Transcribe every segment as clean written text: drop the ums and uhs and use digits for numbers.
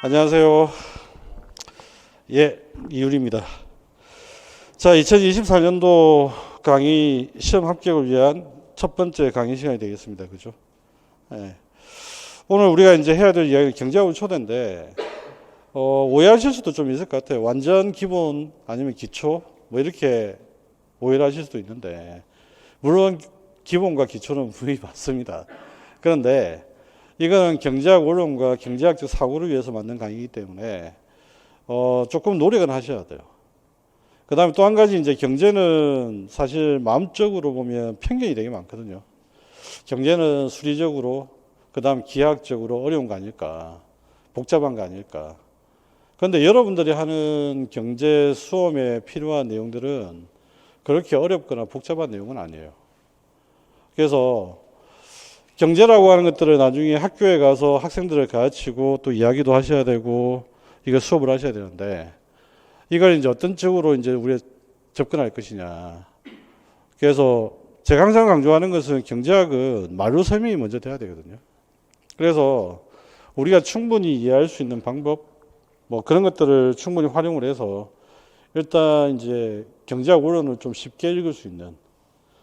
안녕하세요. 예, 이율입니다. 자, 2024년도 강의 시험 합격을 위한 첫 번째 강의 시간이 되겠습니다. 그죠? 예. 오늘 우리가 이제 해야 될 이야기는 경제학의 초대인데, 오해하실 수도 좀 있을 것 같아요. 완전 기본 아니면 기초? 뭐 이렇게 오해를 하실 수도 있는데, 물론 기본과 기초는 분명히 맞습니다. 그런데 이거는 경제학 원론과 경제학적 사고를 위해서 만든 강의이기 때문에 조금 노력은 하셔야 돼요. 그 다음에 또 한 가지 이제 경제는 사실 마음적으로 보면 편견이 되게 많거든요. 경제는 수리적으로 그 다음 기하학적으로 어려운 거 아닐까, 복잡한 거 아닐까. 그런데 여러분들이 하는 경제 수험에 필요한 내용들은 그렇게 어렵거나 복잡한 내용은 아니에요. 그래서 경제라고 하는 것들을 나중에 학교에 가서 학생들을 가르치고 또 이야기도 하셔야 되고 이거 수업을 하셔야 되는데 이걸 이제 어떤 쪽으로 이제 우리가 접근할 것이냐. 그래서 제가 항상 강조하는 것은 경제학은 말로 설명이 먼저 돼야 되거든요. 그래서 우리가 충분히 이해할 수 있는 방법 뭐 그런 것들을 충분히 활용을 해서 일단 이제 경제학 원론을 좀 쉽게 읽을 수 있는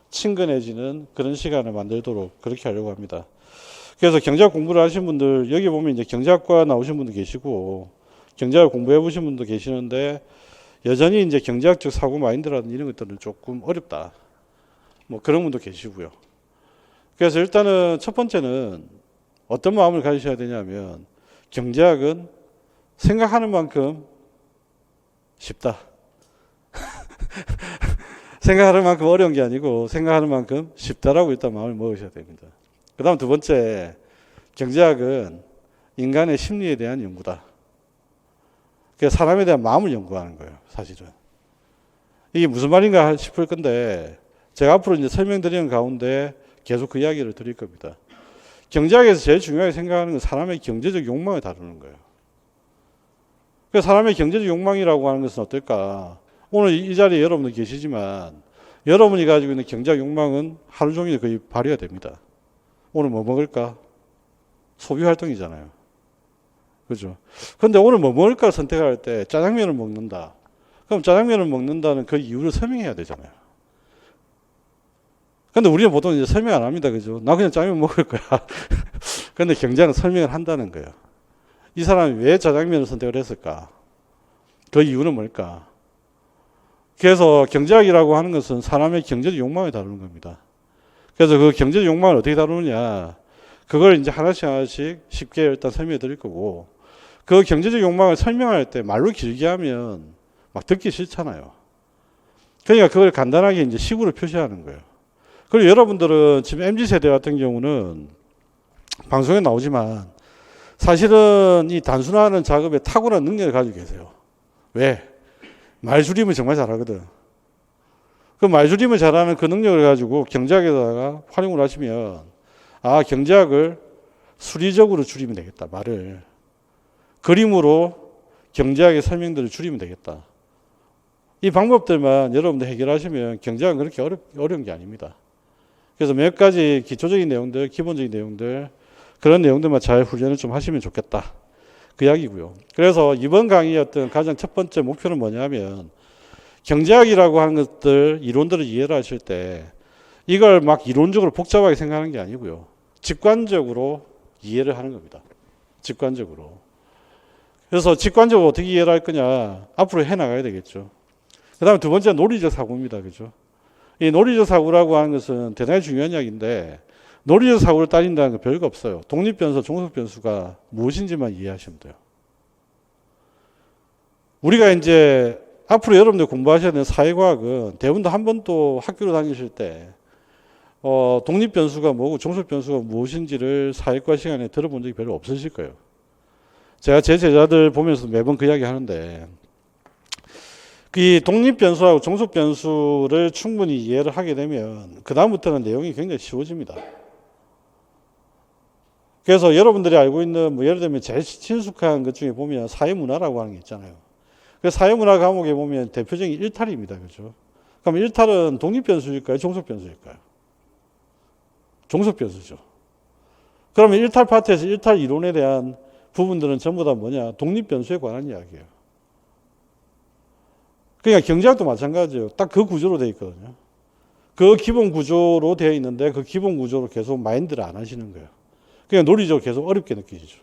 친근해지는 그런 시간을 만들도록 그렇게 하려고 합니다. 그래서 경제학 공부를 하신 분들 여기 보면 이제 경제학과 나오신 분도 계시고 경제학 공부해 보신 분도 계시는데 여전히 이제 경제학적 사고 마인드라든지 이런 것들은 조금 어렵다. 뭐 그런 분도 계시고요. 그래서 일단은 첫 번째는 어떤 마음을 가지셔야 되냐면 경제학은 생각하는 만큼 쉽다. 생각하는 만큼 어려운 게 아니고 생각하는 만큼 쉽다라고 일단 마음을 먹으셔야 됩니다. 그 다음 두 번째, 경제학은 인간의 심리에 대한 연구다. 그래서 사람에 대한 마음을 연구하는 거예요, 사실은. 이게 무슨 말인가 싶을 건데 제가 앞으로 이제 설명드리는 가운데 계속 그 이야기를 드릴 겁니다. 경제학에서 제일 중요하게 생각하는 건 사람의 경제적 욕망을 다루는 거예요. 그래서 사람의 경제적 욕망이라고 하는 것은 어떨까? 오늘 이 자리에 여러분들 계시지만 여러분이 가지고 있는 경제적 욕망은 하루 종일 거의 발휘가 됩니다. 오늘 뭐 먹을까? 소비 활동이잖아요. 그죠? 근데 오늘 뭐 먹을까 선택할 때 짜장면을 먹는다. 그럼 짜장면을 먹는다는 그 이유를 설명해야 되잖아요. 근데 우리는 보통 이제 설명 안 합니다. 그죠? 나 그냥 짜장면 먹을 거야. 근데 경제학은 설명을 한다는 거예요. 이 사람이 왜 짜장면을 선택을 했을까? 그 이유는 뭘까? 그래서 경제학이라고 하는 것은 사람의 경제적 욕망을 다루는 겁니다. 그래서 그 경제적 욕망을 어떻게 다루느냐, 그걸 이제 하나씩 쉽게 일단 설명해 드릴 거고, 그 경제적 욕망을 설명할 때 말로 길게 하면 막 듣기 싫잖아요. 그러니까 그걸 간단하게 이제 식으로 표시하는 거예요. 그리고 여러분들은 지금 MZ세대 같은 경우는 방송에 나오지만 사실은 이 단순화하는 작업에 탁월한 능력을 가지고 계세요. 왜? 말줄임을 정말 잘하거든. 그 말줄임을 잘하는 그 능력을 가지고 경제학에다가 활용을 하시면 경제학을 수리적으로 줄이면 되겠다. 말을. 그림으로 경제학의 설명들을 줄이면 되겠다. 이 방법들만 여러분들 해결하시면 경제학은 그렇게 어려운 게 아닙니다. 그래서 몇 가지 기초적인 내용들, 기본적인 내용들 그런 내용들만 잘 훈련을 좀 하시면 좋겠다. 그 이야기고요. 그래서 이번 강의의 어떤 가장 첫 번째 목표는 뭐냐면 경제학이라고 하는 것들, 이론들을 이해를 하실 때 이걸 막 이론적으로 복잡하게 생각하는 게 아니고요. 직관적으로 이해를 하는 겁니다. 직관적으로. 그래서 직관적으로 어떻게 이해를 할 거냐 앞으로 해나가야 되겠죠. 그 다음에 두 번째는 논리적 사고입니다. 그죠? 이 논리적 사고라고 하는 것은 대단히 중요한 이야기인데 논리적 사고를 따진다는 건 별거 없어요. 독립변수, 종속변수가 무엇인지만 이해하시면 돼요. 우리가 이제 앞으로 여러분들 공부하셔야 되는 사회과학은 대부분 한 번도 학교로 다니실 때 독립변수가 뭐고 종속변수가 무엇인지를 사회과 시간에 들어본 적이 별로 없으실 거예요. 제가 제 제자들 보면서 매번 그 이야기 하는데 이 독립변수하고 종속변수를 충분히 이해를 하게 되면 그 다음부터는 내용이 굉장히 쉬워집니다. 그래서 여러분들이 알고 있는 뭐 예를 들면 제일 친숙한 것 중에 보면 사회문화라고 하는 게 있잖아요. 그 사회문화 과목에 보면 대표적인 일탈입니다. 그죠? 그럼 일탈은 독립변수일까요? 종속변수일까요? 종속변수죠. 그러면 일탈 파트에서 일탈 이론에 대한 부분들은 전부 다 뭐냐? 독립 변수에 관한 이야기예요. 그러니까 경제학도 마찬가지예요. 딱 그 구조로 되어 있거든요. 그 기본 구조로 되어 있는데 그 기본 구조로 계속 마인드를 안 하시는 거예요. 그냥 논리적으로 계속 어렵게 느끼시죠.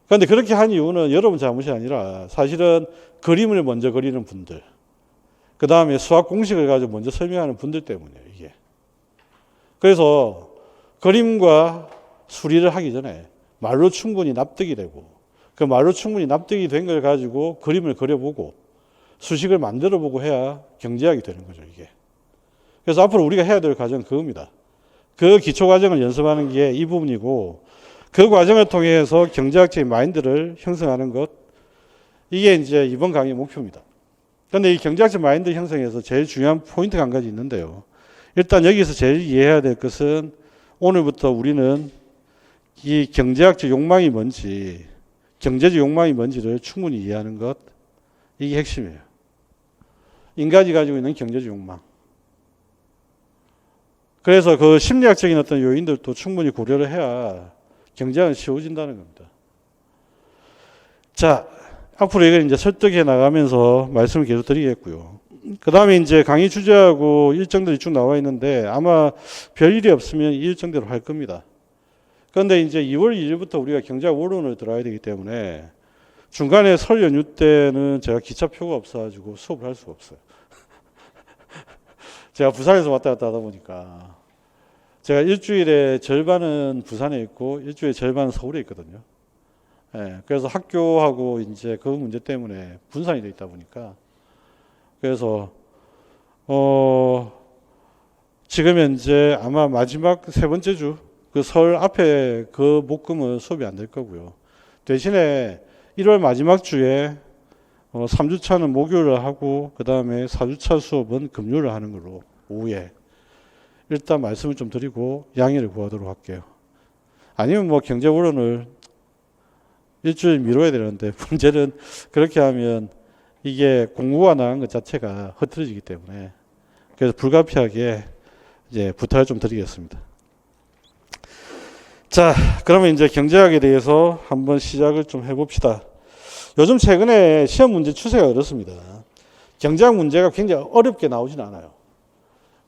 그런데 그렇게 한 이유는 여러분 잘못이 아니라 사실은 그림을 먼저 그리는 분들, 그 다음에 수학 공식을 가지고 먼저 설명하는 분들 때문이에요, 이게. 그래서 그림과 수리를 하기 전에 말로 충분히 납득이 되고, 그 말로 충분히 납득이 된 걸 가지고 그림을 그려보고 수식을 만들어 보고 해야 경제학이 되는 거죠, 이게. 그래서 앞으로 우리가 해야 될 과정은 그겁니다. 그 기초 과정을 연습하는 게 이 부분이고, 그 과정을 통해서 경제학적인 마인드를 형성하는 것, 이게 이제 이번 강의 목표입니다. 그런데 이 경제학적 마인드 형성에서 제일 중요한 포인트가 한 가지 있는데요. 일단 여기서 제일 이해해야 될 것은 오늘부터 우리는 이 경제학적 욕망이 뭔지, 경제적 욕망이 뭔지를 충분히 이해하는 것, 이게 핵심이에요. 인간이 가지고 있는 경제적 욕망. 그래서 그 심리학적인 어떤 요인들도 충분히 고려를 해야 경제학은 쉬워진다는 겁니다. 자, 앞으로 이걸 이제 설득해 나가면서 말씀을 계속 드리겠고요. 그 다음에 이제 강의 주제하고 일정들이 쭉 나와 있는데 아마 별일이 없으면 이 일정대로 할 겁니다. 그런데 이제 2월 2일부터 우리가 경제학 원론을 들어야 되기 때문에 중간에 설 연휴 때는 제가 기차표가 없어가지고 수업을 할 수가 없어요. 제가 부산에서 왔다 갔다 하다 보니까 제가 일주일에 절반은 부산에 있고 일주일에 절반은 서울에 있거든요. 예, 그래서 학교하고 이제 그 문제 때문에 분산이 돼 있다 보니까 그래서 지금 현재 아마 마지막 세 번째 주 그 설 앞에 그 목금은 수업이 안 될 거고요. 대신에 1월 마지막 주에 3주차는 목요일을 하고 그 다음에 4주차 수업은 금요일을 하는 걸로 오후에 일단 말씀을 좀 드리고 양해를 구하도록 할게요. 아니면 뭐 경제원론을 일주일 미뤄야 되는데 문제는 그렇게 하면 이게 공부가 나간 것 자체가 흐트러지기 때문에 그래서 불가피하게 이제 부탁을 좀 드리겠습니다. 자, 그러면 이제 경제학에 대해서 한번 시작을 좀 해봅시다. 요즘 최근에 시험 문제 추세가 그렇습니다. 경제학 문제가 굉장히 어렵게 나오진 않아요.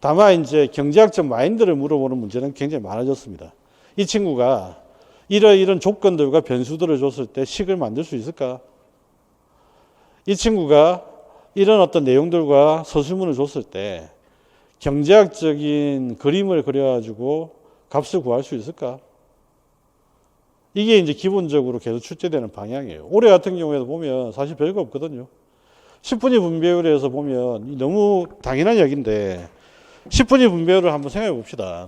다만 이제 경제학적 마인드를 물어보는 문제는 굉장히 많아졌습니다. 이 친구가 이런 조건들과 변수들을 줬을 때 식을 만들 수 있을까? 이 친구가 이런 어떤 내용들과 서술문을 줬을 때 경제학적인 그림을 그려가지고 값을 구할 수 있을까? 이게 이제 기본적으로 계속 출제되는 방향이에요. 올해 같은 경우에도 보면 사실 별거 없거든요. 10분위 분배율에서 보면 너무 당연한 이야기인데 10분위 분배율을 한번 생각해 봅시다.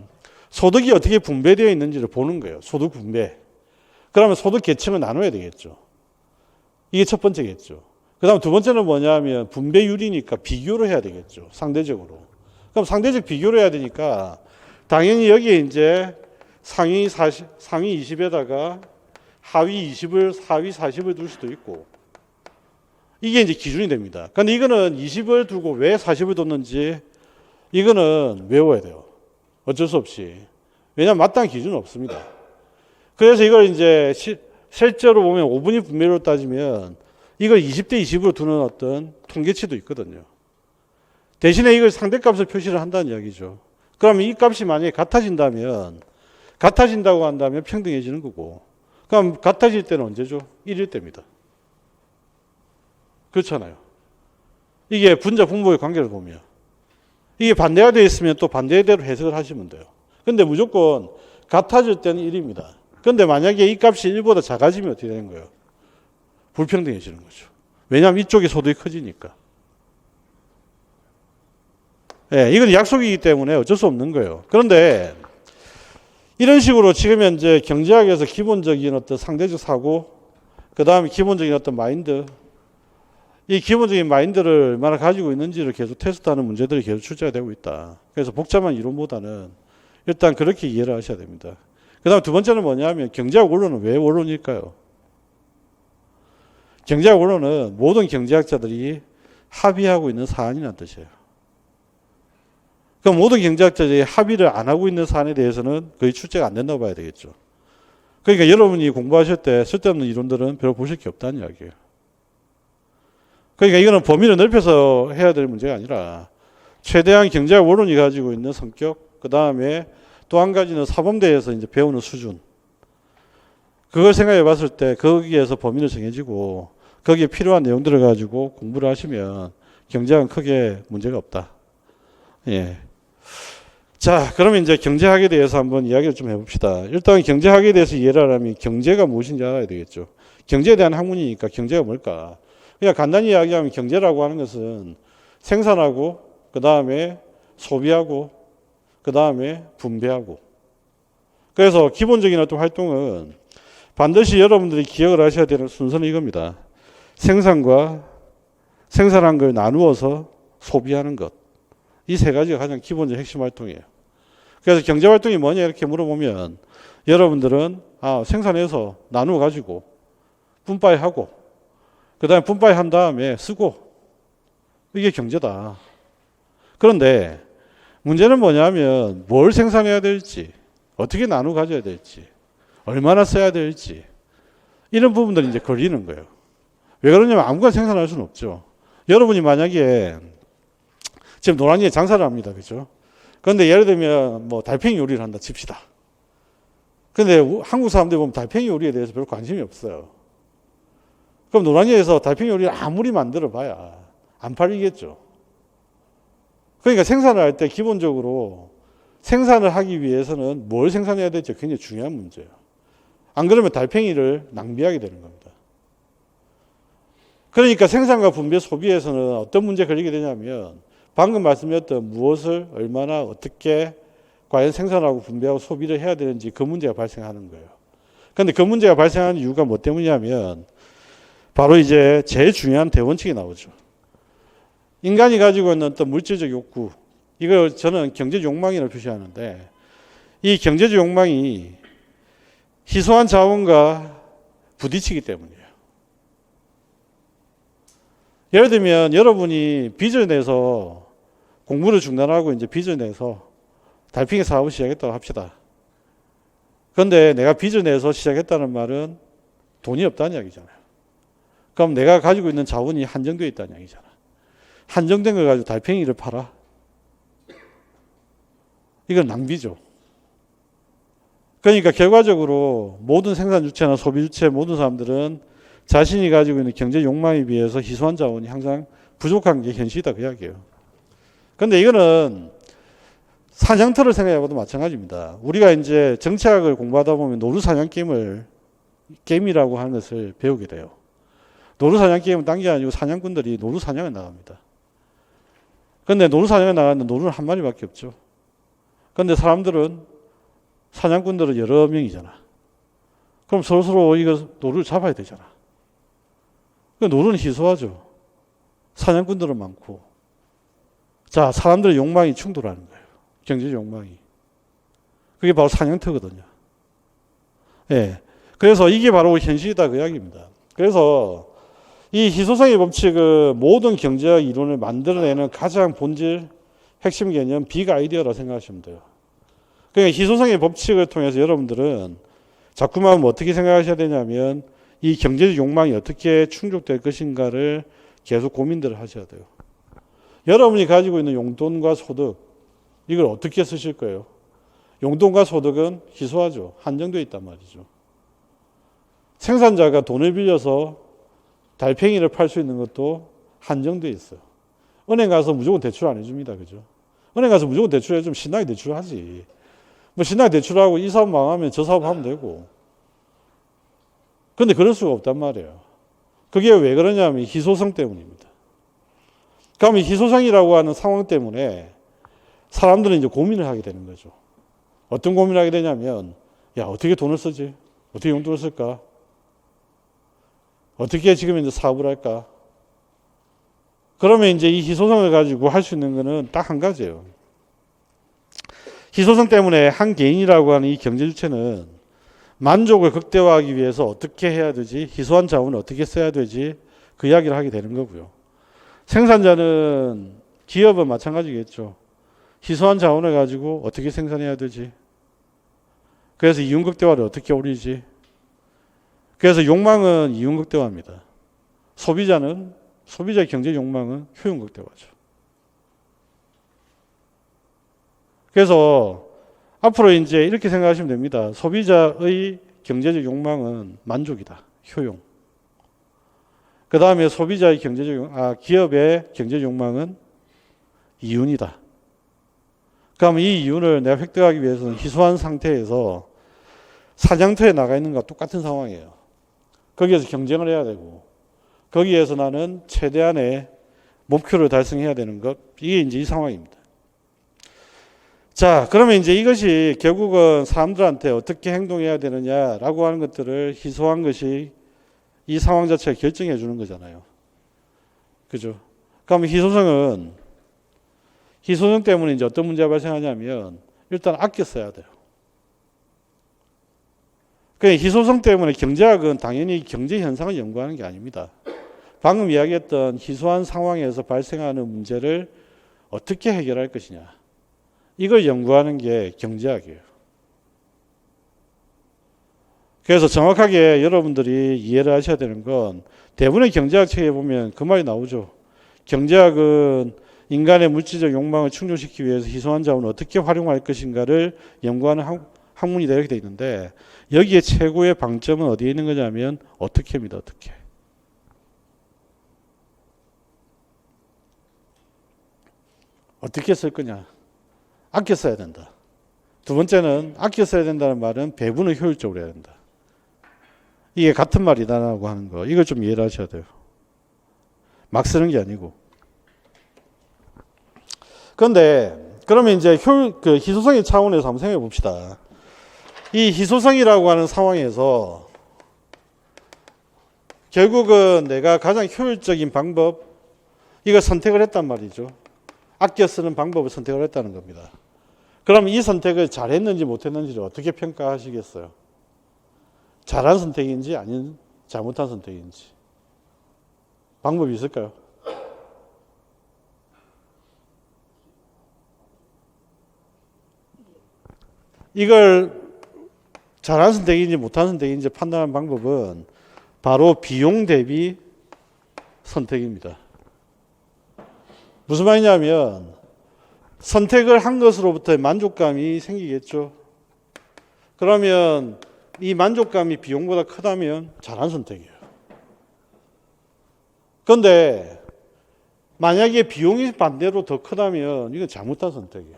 소득이 어떻게 분배되어 있는지를 보는 거예요. 소득 분배. 그러면 소득 계층을 나눠야 되겠죠. 이게 첫 번째겠죠. 그 다음 두 번째는 뭐냐면 분배율이니까 비교를 해야 되겠죠. 상대적으로. 그럼 상대적 비교를 해야 되니까 당연히 여기에 이제 상위 20에다가 하위 20을, 하위 40을 둘 수도 있고 이게 이제 기준이 됩니다. 근데 이거는 20을 두고 왜 40을 뒀는지 이거는 외워야 돼요. 어쩔 수 없이. 왜냐하면 마땅한 기준은 없습니다. 그래서 이걸 이제 실제로 보면 5분위 분배로 따지면 이걸 20대 20으로 두는 어떤 통계치도 있거든요. 대신에 이걸 상대값을 표시를 한다는 이야기죠. 그러면 이 값이 만약에 같아진다고 한다면 평등해지는 거고. 그럼 같아질 때는 언제죠? 1일 때입니다. 그렇잖아요. 이게 분자 분모의 관계를 보면. 이게 반대가 되어 있으면 또 반대대로 해석을 하시면 돼요. 근데 무조건 같아질 때는 1입니다. 근데 만약에 이 값이 1보다 작아지면 어떻게 되는 거예요? 불평등해지는 거죠. 왜냐하면 이쪽이 소득이 커지니까. 예, 이건 약속이기 때문에 어쩔 수 없는 거예요. 그런데 이런 식으로 지금 현재 경제학에서 기본적인 어떤 상대적 사고, 그 다음에 기본적인 어떤 마인드, 이 기본적인 마인드를 얼마나 가지고 있는지를 계속 테스트하는 문제들이 계속 출제가 되고 있다. 그래서 복잡한 이론보다는 일단 그렇게 이해를 하셔야 됩니다. 그 다음 두 번째는 뭐냐면 경제학 원론은 왜 원론일까요? 경제학 원론은 모든 경제학자들이 합의하고 있는 사안이라는 뜻이에요. 그럼 모든 경제학자들이 합의를 안 하고 있는 사안에 대해서는 거의 출제가 안 된다고 봐야 되겠죠. 그러니까 여러분이 공부하실 때 쓸데없는 이론들은 별로 보실 게 없다는 이야기예요. 그러니까 이거는 범위를 넓혀서 해야 될 문제가 아니라 최대한 경제학 원론이 가지고 있는 성격, 그 다음에 또 한 가지는 사범대에서 이제 배우는 수준. 그걸 생각해 봤을 때 거기에서 범위를 정해지고 거기에 필요한 내용들을 가지고 공부를 하시면 경제학은 크게 문제가 없다. 예. 자, 그러면 이제 경제학에 대해서 한번 이야기를 좀 해봅시다. 일단 경제학에 대해서 이해를 하려면 경제가 무엇인지 알아야 되겠죠. 경제에 대한 학문이니까 경제가 뭘까? 그냥 간단히 이야기하면 경제라고 하는 것은 생산하고 그 다음에 소비하고 그 다음에 분배하고. 그래서 기본적인 어떤 활동은 반드시 여러분들이 기억을 하셔야 되는 순서는 이겁니다. 생산과 생산한 걸 나누어서 소비하는 것. 이 세 가지가 가장 기본적 핵심 활동이에요. 그래서 경제 활동이 뭐냐 이렇게 물어보면 여러분들은 생산해서 나누어 가지고 분파하고 그 다음에 분파한 다음에 쓰고 이게 경제다. 그런데 문제는 뭐냐면 뭘 생산해야 될지 어떻게 나누어 가져야 될지 얼마나 써야 될지 이런 부분들이 이제 걸리는 거예요. 왜 그러냐면 아무거나 생산할 수는 없죠. 여러분이 만약에 지금 노량진에 장사를 합니다. 그죠? 그런데 예를 들면 뭐 달팽이 요리를 한다 칩시다. 근데 한국 사람들이 보면 달팽이 요리에 대해서 별로 관심이 없어요. 그럼 노량진에서 달팽이 요리를 아무리 만들어 봐야 안 팔리겠죠. 그러니까 생산을 할 때 기본적으로 생산을 하기 위해서는 뭘 생산해야 될지 굉장히 중요한 문제예요. 안 그러면 달팽이를 낭비하게 되는 겁니다. 그러니까 생산과 분배 소비에서는 어떤 문제가 걸리게 되냐면 방금 말씀드렸던 무엇을 얼마나 어떻게 과연 생산하고 분배하고 소비를 해야 되는지 그 문제가 발생하는 거예요. 그런데 그 문제가 발생하는 이유가 뭐 때문이냐면 바로 이제 제일 중요한 대원칙이 나오죠. 인간이 가지고 있는 어떤 물질적 욕구, 이걸 저는 경제적 욕망이라고 표시하는데 이 경제적 욕망이 희소한 자원과 부딪히기 때문이에요. 예를 들면 여러분이 빚을 내서 공부를 중단하고 이제 빚을 내서 달팽이 사업을 시작했다고 합시다. 그런데 내가 빚을 내서 시작했다는 말은 돈이 없다는 이야기잖아요. 그럼 내가 가지고 있는 자원이 한정되어 있다는 이야기잖아. 한정된 걸 가지고 달팽이를 팔아. 이건 낭비죠. 그러니까 결과적으로 모든 생산 주체나 소비 주체 모든 사람들은 자신이 가지고 있는 경제 욕망에 비해서 희소한 자원이 항상 부족한 게 현실이다 그 이야기예요. 그런데 이거는 사냥터를 생각해봐도 마찬가지입니다. 우리가 이제 정치학을 공부하다 보면 노루사냥 게임이라고 하는 것을 배우게 돼요. 노루사냥 게임은 딴 게 아니고 사냥꾼들이 노루사냥에 나갑니다. 그런데 노루사냥에 나갔는데 노루는 한 마리밖에 없죠. 그런데 사냥꾼들은 여러 명이잖아. 그럼 서로 이거 노루를 잡아야 되잖아. 노루는 희소하죠. 사냥꾼들은 많고. 자, 사람들의 욕망이 충돌하는 거예요. 경제적 욕망이. 그게 바로 사냥터거든요. 예. 그래서 이게 바로 현실이다 그 이야기입니다. 그래서 이 희소성의 법칙은 모든 경제학 이론을 만들어내는 가장 본질 핵심 개념 빅 아이디어라고 생각하시면 돼요. 그러니까 희소성의 법칙을 통해서 여러분들은 자꾸만 어떻게 생각하셔야 되냐면 이 경제적 욕망이 어떻게 충족될 것인가를 계속 고민들을 하셔야 돼요. 여러분이 가지고 있는 용돈과 소득 이걸 어떻게 쓰실 거예요? 용돈과 소득은 희소하죠. 한정되어 있단 말이죠. 생산자가 돈을 빌려서 달팽이를 팔 수 있는 것도 한정되어 있어요. 은행 가서 무조건 대출 안 해줍니다. 그죠? 은행 가서 무조건 대출해주면 신나게 대출하지. 뭐 신나게 대출하고 이 사업 망하면 저 사업 하면 되고. 그런데 그럴 수가 없단 말이에요. 그게 왜 그러냐면 희소성 때문입니다. 그러면 희소성이라고 하는 상황 때문에 사람들은 이제 고민을 하게 되는 거죠. 어떤 고민을 하게 되냐면 야 어떻게 돈을 쓰지? 어떻게 용돈을 쓸까? 어떻게 지금 이제 사업을 할까? 그러면 이제 이 희소성을 가지고 할 수 있는 거는 딱 한 가지예요. 희소성 때문에 한 개인이라고 하는 이 경제 주체는 만족을 극대화하기 위해서 어떻게 해야 되지? 희소한 자원을 어떻게 써야 되지? 그 이야기를 하게 되는 거고요. 생산자는 기업은 마찬가지겠죠. 희소한 자원을 가지고 어떻게 생산해야 되지? 그래서 이윤 극대화를 어떻게 올리지? 그래서 욕망은 이윤 극대화입니다. 소비자의 경제 욕망은 효용 극대화죠. 그래서 앞으로 이제 이렇게 생각하시면 됩니다. 소비자의 경제적 욕망은 만족이다. 효용. 그 다음에 기업의 경제적 욕망은 이윤이다. 그러면 이 이윤을 내가 획득하기 위해서는 희소한 상태에서 사냥터에 나가 있는 것과 똑같은 상황이에요. 거기에서 경쟁을 해야 되고, 거기에서 나는 최대한의 목표를 달성해야 되는 것, 이게 이제 이 상황입니다. 자, 그러면 이제 이것이 결국은 사람들한테 어떻게 행동해야 되느냐라고 하는 것들을 희소한 것이 이 상황 자체가 결정해 주는 거잖아요. 그죠? 그러면 희소성 때문에 이제 어떤 문제가 발생하냐면 일단 아껴 써야 돼요. 그러니까 희소성 때문에 경제학은 당연히 경제 현상을 연구하는 게 아닙니다. 방금 이야기했던 희소한 상황에서 발생하는 문제를 어떻게 해결할 것이냐. 이걸 연구하는 게 경제학이에요. 그래서 정확하게 여러분들이 이해를 하셔야 되는 건 대부분의 경제학 책에 보면 그 말이 나오죠. 경제학은 인간의 물질적 욕망을 충족시키기 위해서 희소한 자원을 어떻게 활용할 것인가를 연구하는 학문이다 이렇게 되어 있는데 여기에 최고의 방점은 어디에 있는 거냐면 어떻게입니다. 어떻게. 어떻게 쓸 거냐. 아껴 써야 된다. 두 번째는 아껴 써야 된다는 말은 배분을 효율적으로 해야 된다. 이게 같은 말이다라고 하는 거. 이걸 좀 이해를 하셔야 돼요. 막 쓰는 게 아니고. 그런데 그러면 이제 희소성의 차원에서 한번 생각해 봅시다. 이 희소성이라고 하는 상황에서 결국은 내가 가장 효율적인 방법 이걸 선택을 했단 말이죠. 아껴 쓰는 방법을 선택을 했다는 겁니다. 그럼 이 선택을 잘했는지 못했는지를 어떻게 평가하시겠어요? 잘한 선택인지 아닌 잘못한 선택인지. 방법이 있을까요? 이걸 잘한 선택인지 못한 선택인지 판단하는 방법은 바로 비용 대비 선택입니다. 무슨 말이냐면 선택을 한 것으로부터의 만족감이 생기겠죠. 그러면 이 만족감이 비용보다 크다면 잘한 선택이에요. 그런데 만약에 비용이 반대로 더 크다면 이건 잘못한 선택이에요.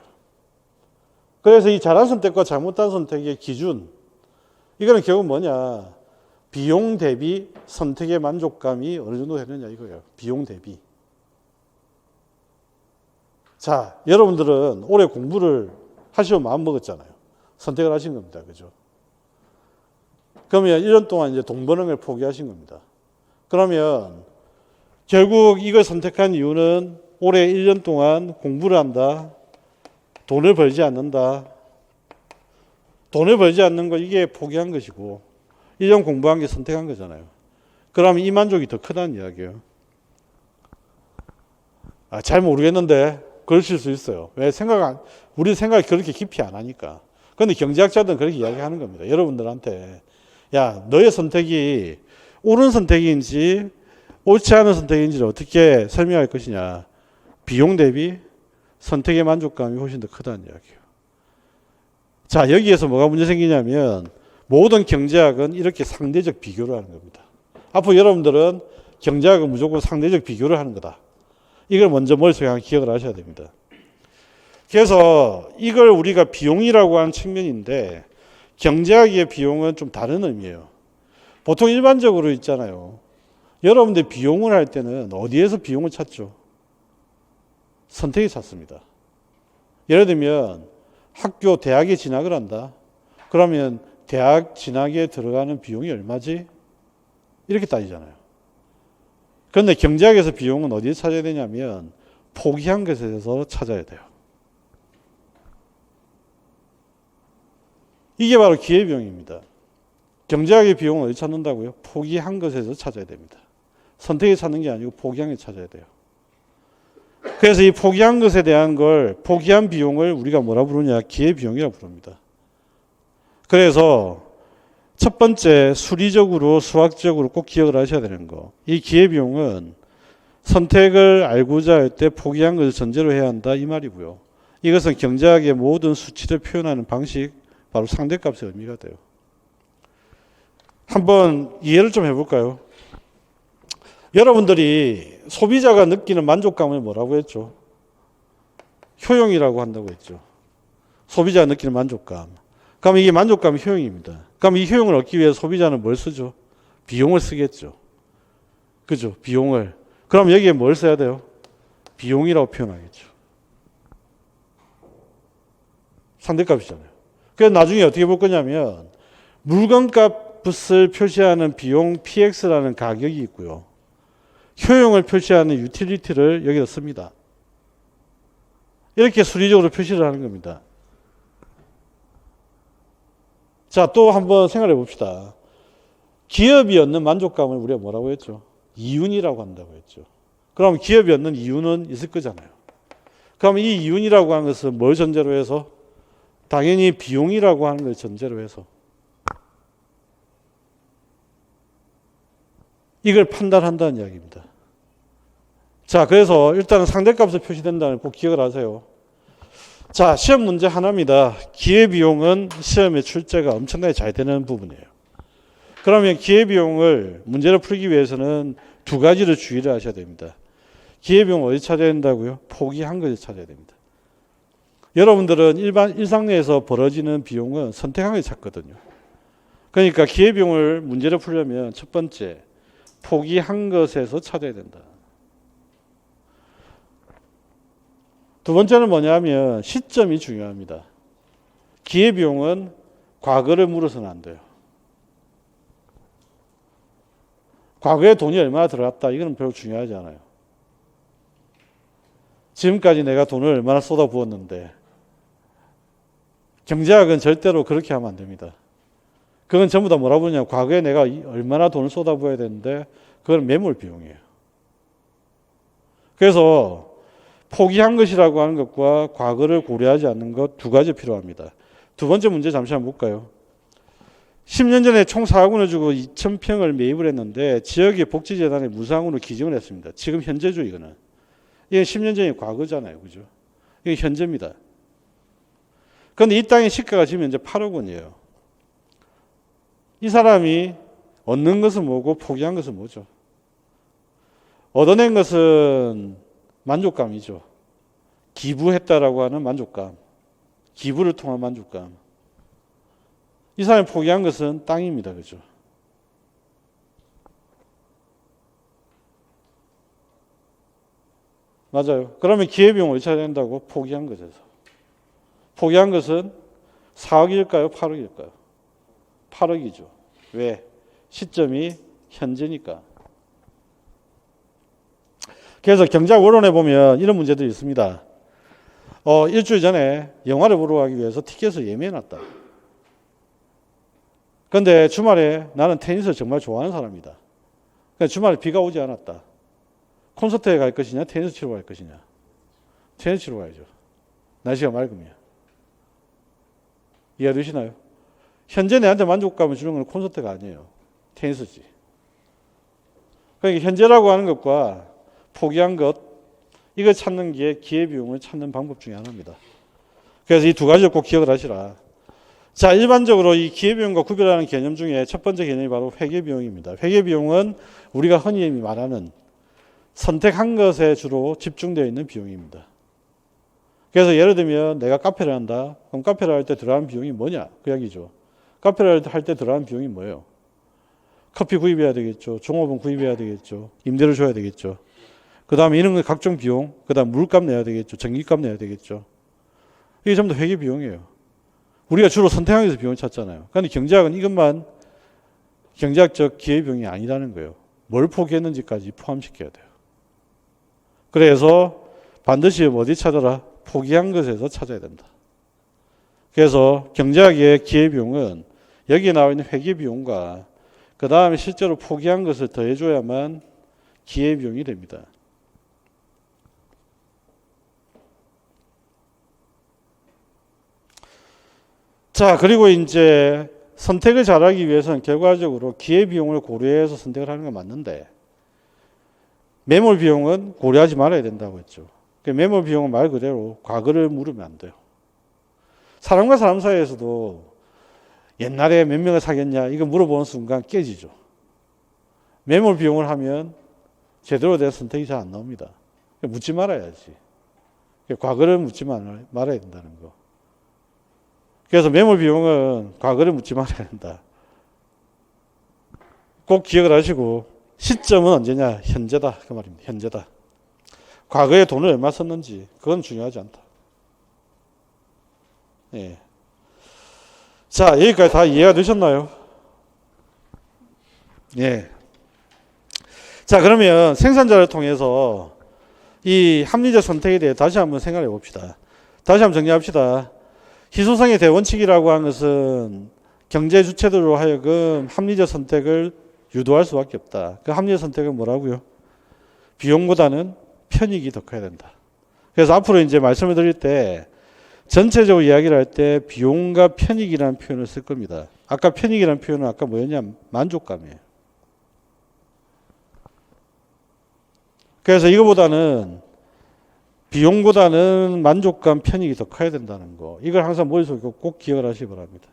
그래서 이 잘한 선택과 잘못한 선택의 기준, 이거는 결국 뭐냐? 비용 대비 선택의 만족감이 어느 정도 되느냐 이거예요. 비용 대비. 자, 여러분들은 올해 공부를 하시고 마음 먹었잖아요. 선택을 하신 겁니다. 그죠? 그러면 1년 동안 이제 돈 버는 걸 포기하신 겁니다. 그러면 결국 이걸 선택한 이유는 올해 1년 동안 공부를 한다. 돈을 벌지 않는다. 돈을 벌지 않는 거 이게 포기한 것이고 1년 공부한 게 선택한 거잖아요. 그러면 이 만족이 더 크다는 이야기예요. 잘 모르겠는데 그러실 수 있어요. 왜 우리 생각이 그렇게 깊이 안 하니까. 그런데 경제학자들은 그렇게 이야기하는 겁니다. 여러분들한테 야, 너의 선택이 옳은 선택인지 옳지 않은 선택인지를 어떻게 설명할 것이냐. 비용 대비 선택의 만족감이 훨씬 더 크다는 이야기예요. 자, 여기에서 뭐가 문제 생기냐면 모든 경제학은 이렇게 상대적 비교를 하는 겁니다. 앞으로 여러분들은 경제학은 무조건 상대적 비교를 하는 거다. 이걸 먼저 머릿속에 기억을 하셔야 됩니다. 그래서 이걸 우리가 비용이라고 하는 측면인데 경제학의 비용은 좀 다른 의미예요. 보통 일반적으로 있잖아요. 여러분들 비용을 할 때는 어디에서 비용을 찾죠? 선택이 찾습니다. 예를 들면 학교, 대학에 진학을 한다. 그러면 대학 진학에 들어가는 비용이 얼마지? 이렇게 따지잖아요. 그런데 경제학에서 비용은 어디에 찾아야 되냐면 포기한 것에서 찾아야 돼요. 이게 바로 기회비용입니다. 경제학의 비용은 어디 찾는다고요? 포기한 것에서 찾아야 됩니다. 선택에 찾는 게 아니고 포기한 게 찾아야 돼요. 그래서 이 포기한 것에 대한 포기한 비용을 우리가 뭐라 부르냐? 기회비용이라고 부릅니다. 그래서 첫 번째, 수리적으로 수학적으로 꼭 기억을 하셔야 되는 거. 이 기회비용은 선택을 알고자 할 때 포기한 것을 전제로 해야 한다 이 말이고요. 이것은 경제학의 모든 수치를 표현하는 방식, 바로 상대값의 의미가 돼요. 한번 이해를 좀 해볼까요? 여러분들이 소비자가 느끼는 만족감을 뭐라고 했죠? 효용이라고 한다고 했죠. 소비자가 느끼는 만족감. 그럼 이게 만족감이 효용입니다. 그럼 이 효용을 얻기 위해 소비자는 뭘 쓰죠? 비용을 쓰겠죠. 그죠? 비용을. 그럼 여기에 뭘 써야 돼요? 비용이라고 표현하겠죠. 상대값이잖아요. 그래서 나중에 어떻게 볼 거냐면 물건값을 표시하는 비용 PX라는 가격이 있고요. 효용을 표시하는 유틸리티를 여기다 씁니다. 이렇게 수리적으로 표시를 하는 겁니다. 자, 또 한번 생각해 봅시다. 기업이 얻는 만족감을 우리가 뭐라고 했죠? 이윤이라고 한다고 했죠. 그럼 기업이 얻는 이윤은 있을 거잖아요. 그럼 이 이윤이라고 하는 것은 뭘 전제로 해서? 당연히 비용이라고 하는 걸 전제로 해서 이걸 판단한다는 이야기입니다. 자, 그래서 일단은 상대값을 표시된다는 꼭 기억을 하세요. 자, 시험 문제 하나입니다. 기회비용은 시험의 출제가 엄청나게 잘 되는 부분이에요. 그러면 기회비용을 문제를 풀기 위해서는 두 가지를 주의를 하셔야 됩니다. 기회비용 어디 찾아야 된다고요? 포기한 것을 찾아야 됩니다. 여러분들은 일상 내에서 벌어지는 비용은 선택한 것을 찾거든요. 그러니까 기회비용을 문제를 풀려면 첫 번째, 포기한 것에서 찾아야 된다. 두 번째는 뭐냐면 시점이 중요합니다. 기회비용은 과거를 물어서는 안 돼요. 과거에 돈이 얼마나 들어갔다 이건 별로 중요하지 않아요. 지금까지 내가 돈을 얼마나 쏟아부었는데 경제학은 절대로 그렇게 하면 안 됩니다. 그건 전부 다 뭐라고 부르냐, 과거에 내가 얼마나 돈을 쏟아부어야 되는데 그건 매몰 비용이에요. 그래서 포기한 것이라고 하는 것과 과거를 고려하지 않는 것 두 가지 필요합니다. 두 번째 문제 잠시 한번 볼까요? 10년 전에 총 4억원을 주고 2,000평을 매입을 했는데 지역의 복지재단에 무상으로 기증을 했습니다. 지금 현재죠, 이거는. 이게 10년 전이 과거잖아요. 그죠? 이게 현재입니다. 그런데 이 땅의 시가가 지금 현재 8억 원이에요. 이 사람이 얻는 것은 뭐고 포기한 것은 뭐죠? 얻어낸 것은 만족감이죠. 기부했다라고 하는 만족감. 기부를 통한 만족감. 이 사람이 포기한 것은 땅입니다. 그죠? 맞아요. 그러면 기회비용을 어디 찾아야 된다고? 포기한 것에서. 포기한 것은 4억일까요? 8억일까요? 8억이죠. 왜? 시점이 현재니까. 그래서 경제학 원론에 보면 이런 문제들이 있습니다. 일주일 전에 영화를 보러 가기 위해서 티켓을 예매해놨다. 그런데 주말에 나는 테니스를 정말 좋아하는 사람이다. 그러니까 주말에 비가 오지 않았다. 콘서트에 갈 것이냐, 테니스 치러 갈 것이냐. 테니스 치러 가야죠. 날씨가 맑으면. 이해되시나요? 현재 내한테 만족감을 주는 건 콘서트가 아니에요. 테니스지. 그러니까 현재라고 하는 것과 포기한 것, 이걸 찾는 게 기회비용을 찾는 방법 중에 하나입니다. 그래서 이 두 가지를 꼭 기억을 하시라. 자, 일반적으로 이 기회비용과 구별하는 개념 중에 첫 번째 개념이 바로 회계비용입니다. 회계비용은 우리가 흔히 말하는 선택한 것에 주로 집중되어 있는 비용입니다. 그래서 예를 들면 내가 카페를 한다. 그럼 카페를 할 때 들어가는 비용이 뭐냐? 그 이야기죠. 카페를 할 때 들어가는 비용이 뭐예요? 커피 구입해야 되겠죠. 종업원 구입해야 되겠죠. 임대를 줘야 되겠죠. 그 다음에 이런 거 각종 비용, 그 다음 물값 내야 되겠죠. 전기값 내야 되겠죠. 이게 전부 다 회계 비용이에요. 우리가 주로 선택하기 위해서 비용을 찾잖아요. 그런데 경제학은 이것만 경제학적 기회비용이 아니라는 거예요. 뭘 포기했는지까지 포함시켜야 돼요. 그래서 반드시 어디 찾아라? 포기한 것에서 찾아야 된다. 그래서 경제학의 기회비용은 여기에 나와 있는 회계비용과 그 다음에 실제로 포기한 것을 더해줘야만 기회비용이 됩니다. 자, 그리고 이제 선택을 잘하기 위해서는 결과적으로 기회비용을 고려해서 선택을 하는 건 맞는데 매몰비용은 고려하지 말아야 된다고 했죠. 매몰비용은 말 그대로 과거를 물으면 안 돼요. 사람과 사람 사이에서도 옛날에 몇 명을 사귀었냐 이거 물어보는 순간 깨지죠. 매몰비용을 하면 제대로 된 선택이 잘 안 나옵니다. 묻지 말아야지. 과거를 묻지 말아야 된다는 거. 그래서 매몰비용은 과거를 묻지 말아야 된다. 꼭 기억을 하시고 시점은 언제냐? 현재다. 그 말입니다. 현재다. 과거에 돈을 얼마 썼는지 그건 중요하지 않다. 예. 자, 여기까지 다 이해가 되셨나요? 예. 자, 그러면 생산자를 통해서 이 합리적 선택에 대해 다시 한번 생각해 봅시다. 다시 한번 정리합시다. 희소성의 대원칙이라고 하는 것은 경제 주체들로 하여금 합리적 선택을 유도할 수밖에 없다. 그 합리적 선택은 뭐라고요? 비용보다는 편익이 더 커야 된다. 그래서 앞으로 이제 말씀을 드릴 때 전체적으로 이야기를 할 때 비용과 편익이라는 표현을 쓸 겁니다. 아까 편익이라는 표현은 아까 뭐였냐? 만족감이에요. 그래서 이거보다는 비용보다는 만족감, 편익이 더 커야 된다는 거. 이걸 항상 머릿속에 꼭 기억을 하시기 바랍니다.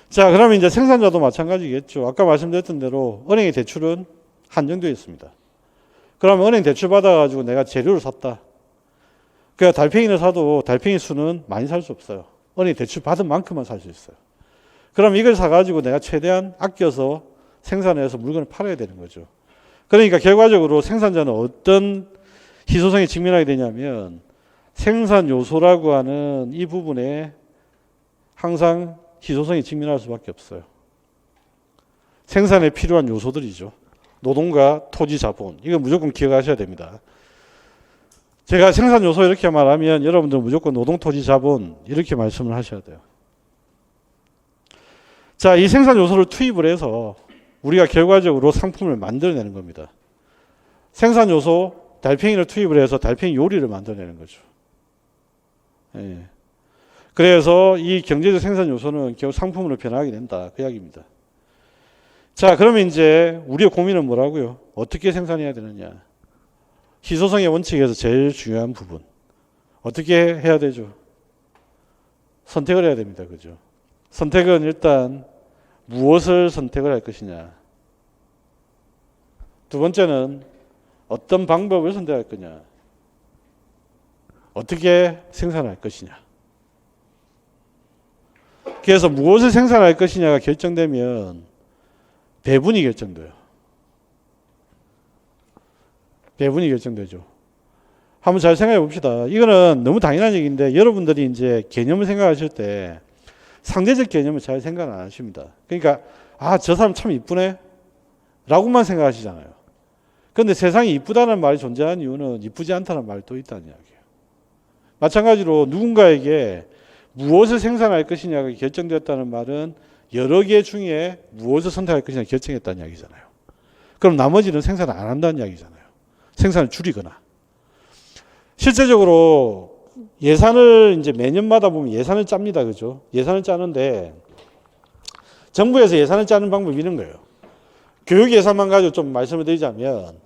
자, 그러면 이제 생산자도 마찬가지겠죠. 아까 말씀드렸던 대로 은행의 대출은 한정되어 있습니다. 그러면 은행 대출 받아가지고 내가 재료를 샀다. 그러니까 달팽이를 사도 달팽이 수는 많이 살 수 없어요. 은행이 대출 받은 만큼만 살 수 있어요. 그럼 이걸 사가지고 내가 최대한 아껴서 생산해서 물건을 팔아야 되는 거죠. 그러니까 결과적으로 생산자는 어떤 희소성에 직면하게 되냐면 생산 요소라고 하는 이 부분에 항상 희소성에 직면할 수밖에 없어요. 생산에 필요한 요소들이죠. 노동과 토지, 자본. 이거 무조건 기억하셔야 됩니다. 제가 생산 요소 이렇게 말하면 여러분들 무조건 노동, 토지, 자본 이렇게 말씀을 하셔야 돼요. 자, 이 생산 요소를 투입을 해서 우리가 결과적으로 상품을 만들어내는 겁니다. 생산 요소, 달팽이를 투입을 해서 달팽이 요리를 만들어내는 거죠. 예. 그래서 이 경제적 생산 요소는 결국 상품으로 변하게 된다. 그 이야기입니다. 자, 그러면 이제 우리의 고민은 뭐라고요? 어떻게 생산해야 되느냐? 희소성의 원칙에서 제일 중요한 부분. 어떻게 해야 되죠? 선택을 해야 됩니다. 그죠? 선택은 일단 무엇을 선택을 할 것이냐. 두 번째는 어떤 방법을 선택할 거냐. 어떻게 생산할 것이냐. 그래서 무엇을 생산할 것이냐가 결정되면 배분이 결정돼요. 배분이 결정되죠. 한번 잘 생각해 봅시다. 이거는 너무 당연한 얘기인데 여러분들이 이제 개념을 생각하실 때 상대적 개념을 잘 생각 안 하십니다. 그러니까 저 사람 참 이쁘네 라고만 생각하시잖아요. 그런데 세상에 이쁘다는 말이 존재하는 이유는 이쁘지 않다는 말이 또 있다는 이야기예요. 마찬가지로 누군가에게 무엇을 생산할 것이냐가 결정되었다는 말은 여러 개 중에 무엇을 선택할 것이냐 결정했다는 이야기잖아요. 그럼 나머지는 생산 안 한다는 이야기잖아요. 생산을 줄이거나. 실제적으로 예산을 이제 매년마다 보면 예산을 짭니다. 그죠? 예산을 짜는데 정부에서 예산을 짜는 방법이 이런 거예요. 교육 예산만 가지고 좀 말씀을 드리자면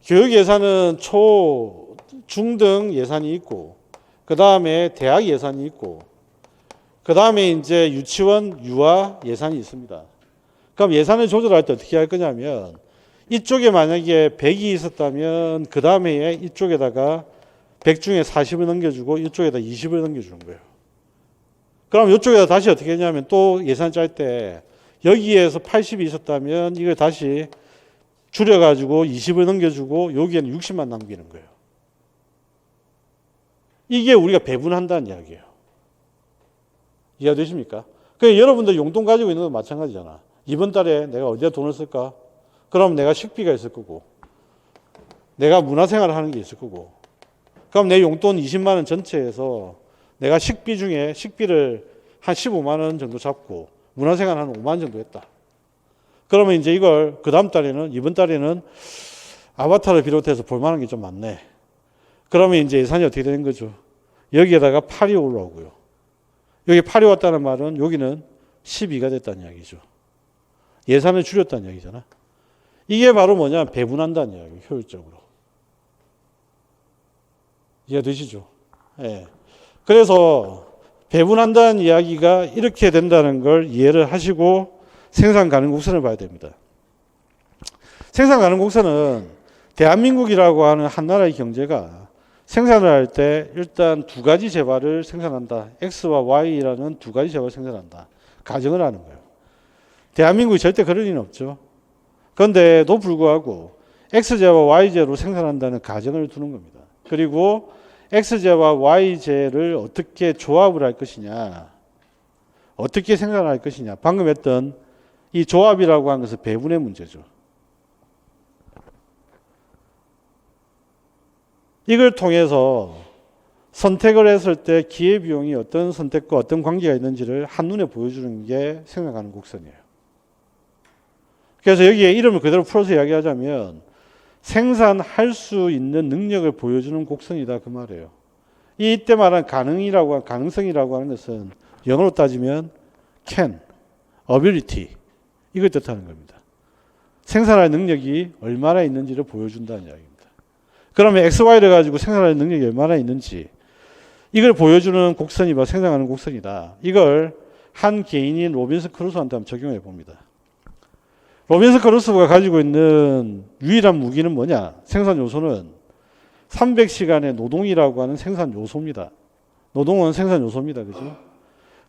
교육 예산은 초, 중등 예산이 있고 그 다음에 대학 예산이 있고 그 다음에 이제 유치원, 유아 예산이 있습니다. 그럼 예산을 조절할 때 어떻게 할 거냐면 이쪽에 만약에 100이 있었다면 그 다음에 이쪽에다가 100 중에 40을 넘겨주고 이쪽에다 20을 넘겨주는 거예요. 그럼 이쪽에다 다시 어떻게 하냐면 또 예산 짤 때 여기에서 80이 있었다면 이걸 다시 줄여가지고 20을 넘겨주고 여기에는 60만 남기는 거예요. 이게 우리가 배분한다는 이야기예요. 이해가 되십니까? 그러니까 여러분들 용돈 가지고 있는 건 마찬가지잖아. 이번 달에 내가 어디다 돈을 쓸까? 그럼 내가 식비가 있을 거고 내가 문화생활을 하는 게 있을 거고 그럼 내 용돈 20만 원 전체에서 내가 식비 중에 식비를 한 15만 원 정도 잡고 문화생활 한 5만 원 정도 했다. 그러면 이제 이걸 그 다음 달에는 이번 달에는 아바타를 비롯해서 볼 만한 게 좀 많네. 그러면 이제 예산이 어떻게 되는 거죠? 여기에다가 8이 올라오고요. 여기 8이 왔다는 말은 여기는 12가 됐다는 이야기죠. 예산을 줄였다는 이야기잖아. 이게 바로 뭐냐? 배분한다는 이야기, 효율적으로. 이해되시죠? 예. 그래서 배분한다는 이야기가 이렇게 된다는 걸 이해를 하시고 생산 가능 곡선을 봐야 됩니다. 생산 가능 곡선은 대한민국이라고 하는 한 나라의 경제가 생산을 할 때 일단 두 가지 재화를 생산한다. X와 Y라는 두 가지 재화를 생산한다. 가정을 하는 거예요. 대한민국이 절대 그럴 리는 없죠. 그런데도 불구하고 X재와 Y재로 생산한다는 가정을 두는 겁니다. 그리고 X재와 Y재를 어떻게 조합을 할 것이냐, 어떻게 생산할 것이냐. 방금 했던 이 조합이라고 하는 것은 배분의 문제죠. 이걸 통해서 선택을 했을 때 기회비용이 어떤 선택과 어떤 관계가 있는지를 한눈에 보여주는 게 생산 가능 곡선이에요. 그래서 여기에 이름을 그대로 풀어서 이야기하자면 생산할 수 있는 능력을 보여주는 곡선이다 그 말이에요. 이때 말한 가능성이라고 하는 것은 영어로 따지면 can, ability 이걸 뜻하는 겁니다. 생산할 능력이 얼마나 있는지를 보여준다는 이야기입니다. 그러면 XY를 가지고 생산할 능력이 얼마나 있는지 이걸 보여주는 곡선이 바로 생산하는 곡선이다. 이걸 한 개인인 로빈슨 크루소한테 한번 적용해 봅니다. 로빈슨 크루소가 가지고 있는 유일한 무기는 뭐냐? 생산 요소는 300시간의 노동이라고 하는 생산 요소입니다. 노동은 생산 요소입니다. 그죠?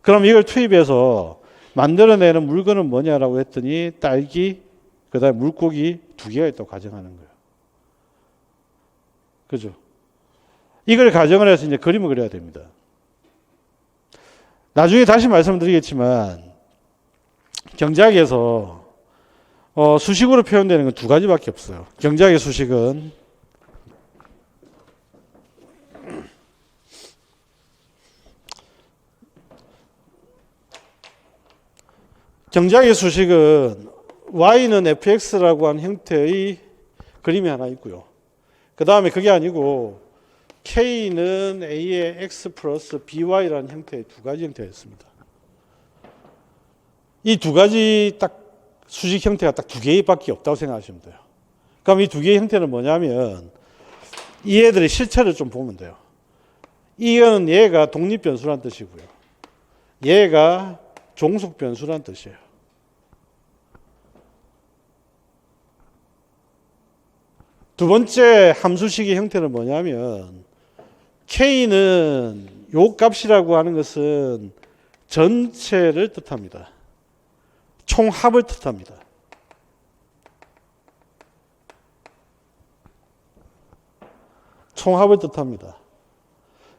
그럼 이걸 투입해서 만들어내는 물건은 뭐냐라고 했더니 딸기, 그 다음에 물고기 2개가 있다고 가정하는 거예요. 그죠? 이걸 가정을 해서 이제 그림을 그려야 됩니다. 나중에 다시 말씀드리겠지만 경제학에서 수식으로 표현되는 건 두 가지밖에 없어요. 경제학의 수식은 Y는 fx라고 하는 형태의 그림이 하나 있고요. 그 다음에 그게 아니고 K는 A의 X 플러스 BY라는 형태의 두 가지 형태가 있습니다. 이 두 가지 딱 수식 형태가 딱 두 개밖에 없다고 생각하시면 돼요. 그럼 이 두 개의 형태는 뭐냐면 이 애들의 실체를 좀 보면 돼요. 이건 얘가 독립변수란 뜻이고요. 얘가 종속변수란 뜻이에요. 두 번째 함수식의 형태는 뭐냐면 K는 요 값이라고 하는 것은 전체를 뜻합니다. 총합을 뜻합니다. 총합을 뜻합니다.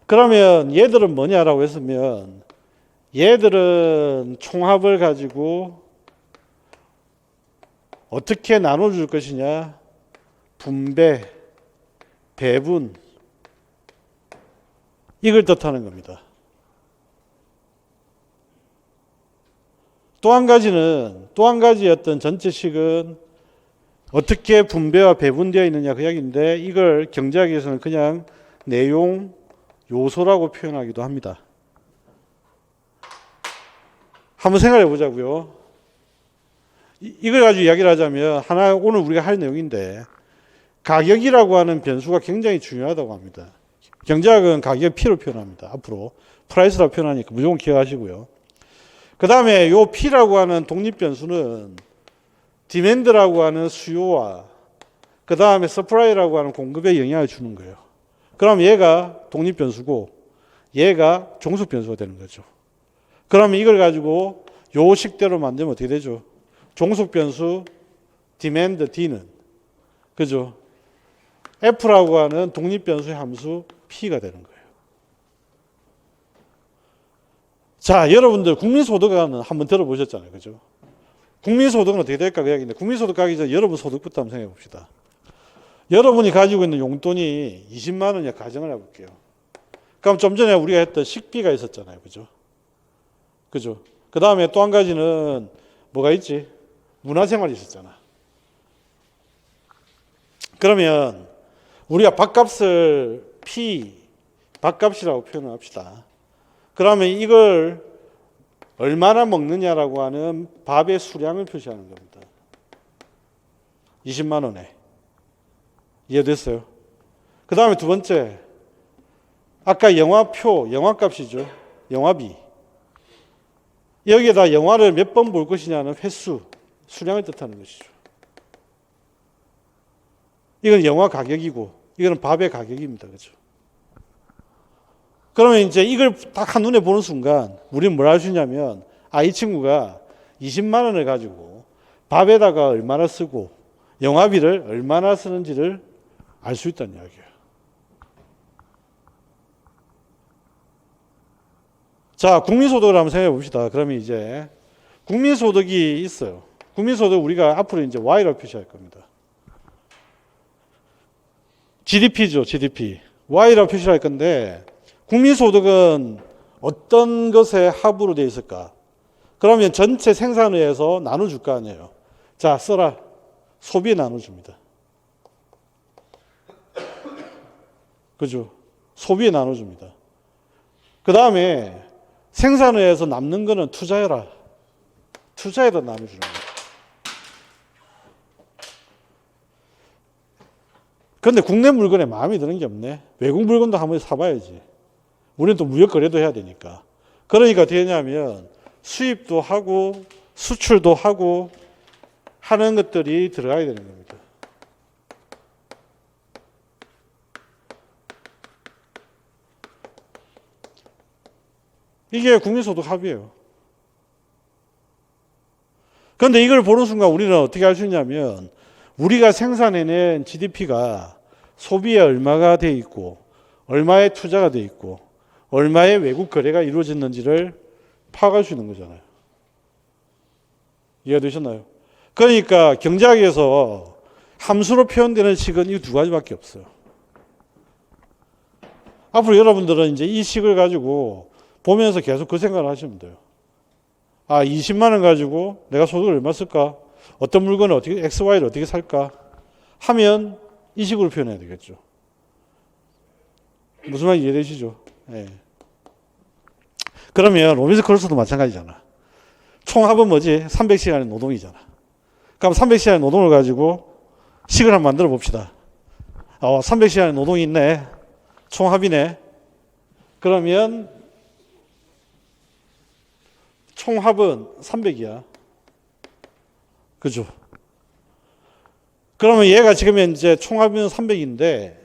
그러면 얘들은 뭐냐라고 했으면 얘들은 총합을 가지고 어떻게 나눠줄 것이냐? 분배, 배분 이걸 뜻하는 겁니다. 또 한 가지 어떤 전체식은 어떻게 분배와 배분되어 있느냐 그 이야기인데 이걸 경제학에서는 그냥 내용 요소라고 표현하기도 합니다. 한번 생각해 보자고요. 이걸 가지고 이야기를 하자면 하나 오늘 우리가 할 내용인데 가격이라고 하는 변수가 굉장히 중요하다고 합니다. 경제학은 가격을 P로 표현합니다. 앞으로 프라이스라고 표현하니까 무조건 기억하시고요. 그 다음에 요 P라고 하는 독립변수는 디맨드라고 하는 수요와 그 다음에 서프라이라고 하는 공급에 영향을 주는 거예요. 그럼 얘가 독립변수고 얘가 종속변수가 되는 거죠. 그러면 이걸 가지고 요 식대로 만들면 어떻게 되죠? 종속변수 디맨드 D는 그죠? F라고 하는 독립변수의 함수 P가 되는 거예요. 자, 여러분들 국민소득은 한번 들어보셨잖아요. 그죠? 국민소득은 어떻게 될까? 그 이야기인데, 국민소득 가기 전에 여러분 소득부터 한번 생각해 봅시다. 여러분이 가지고 있는 용돈이 20만 원이야 가정을 해볼게요. 그럼 좀 전에 우리가 했던 식비가 있었잖아요. 그죠? 그죠? 그 다음에 또 한 가지는 뭐가 있지? 문화생활이 있었잖아. 그러면 우리가 밥값을 밥값이라고 표현을 합시다. 그러면 이걸 얼마나 먹느냐라고 하는 밥의 수량을 표시하는 겁니다. 20만 원에. 이해됐어요? 그 다음에 두 번째, 아까 영화표, 영화값이죠. 영화비. 여기에다 영화를 몇 번 볼 것이냐는 횟수, 수량을 뜻하는 것이죠. 이건 영화 가격이고, 이거는 밥의 가격입니다. 그렇죠? 그러면 이제 이걸 딱 한눈에 보는 순간, 우리는 뭘 알 수 있냐면, 이 친구가 20만 원을 가지고 밥에다가 얼마나 쓰고, 영화비를 얼마나 쓰는지를 알 수 있다는 이야기예요. 자, 국민소득을 한번 생각해 봅시다. 그러면 이제 국민소득이 있어요. 국민소득 우리가 앞으로 이제 Y라고 표시할 겁니다. GDP죠, GDP. Y라고 표시할 건데, 국민소득은 어떤 것의 합으로 되어 있을까? 그러면 전체 생산의에서 나눠줄 거 아니에요. 자, 써라. 소비에 나눠줍니다. 그죠? 소비에 나눠줍니다. 그 다음에 생산의에서 남는 거는 투자해라. 투자에다 나눠주는 거예요. 그런데 국내 물건에 마음에 드는 게 없네. 외국 물건도 한번 사봐야지. 우리는 또 무역 거래도 해야 되니까. 그러니까 어떻게 하냐면 수입도 하고 수출도 하고 하는 것들이 들어가야 되는 겁니다. 이게 국민소득 합이에요. 그런데 이걸 보는 순간 우리는 어떻게 할 수 있냐면 우리가 생산해낸 GDP가 소비에 얼마가 돼 있고 얼마의 투자가 돼 있고 얼마의 외국 거래가 이루어졌는지를 파악할 수 있는 거잖아요. 이해가 되셨나요? 그러니까 경제학에서 함수로 표현되는 식은 이 두 가지밖에 없어요. 앞으로 여러분들은 이제 이 식을 가지고 보면서 계속 그 생각을 하시면 돼요. 20만 원 가지고 내가 소득을 얼마 쓸까? 어떤 물건을 어떻게, XY를 어떻게 살까? 하면 이 식으로 표현해야 되겠죠. 무슨 말인지 이해되시죠? 네. 그러면 로빈슨 크루소도 마찬가지잖아. 총합은 뭐지? 300시간의 노동이잖아. 그럼 300시간의 노동을 가지고 식을 한번 만들어 봅시다. 300시간의 노동이 있네. 총합이네. 그러면 총합은 300이야. 그죠? 그러면 얘가 지금 이제 총합은 300인데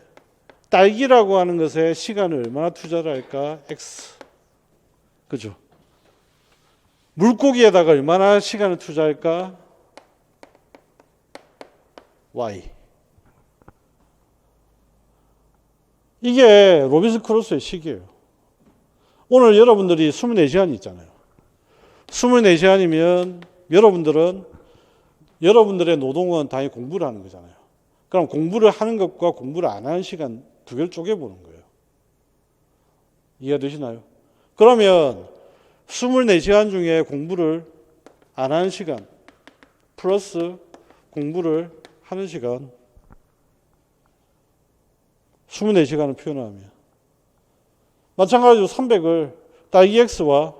딸기라고 하는 것에 시간을 얼마나 투자를 할까? X. 그죠? 물고기에다가 얼마나 시간을 투자할까? Y. 이게 로빈슨 크루소의 식이에요. 오늘 여러분들이 24시간 있잖아요. 24시간이면 여러분들은 여러분들의 노동은 당연히 공부를 하는 거잖아요. 그럼 공부를 하는 것과 공부를 안 하는 시간 두 개를 쪼개보는 거예요. 이해가 되시나요? 그러면 24시간 중에 공부를 안 하는 시간 플러스 공부를 하는 시간 24시간을 표현하면 마찬가지로 300을 딸기 X와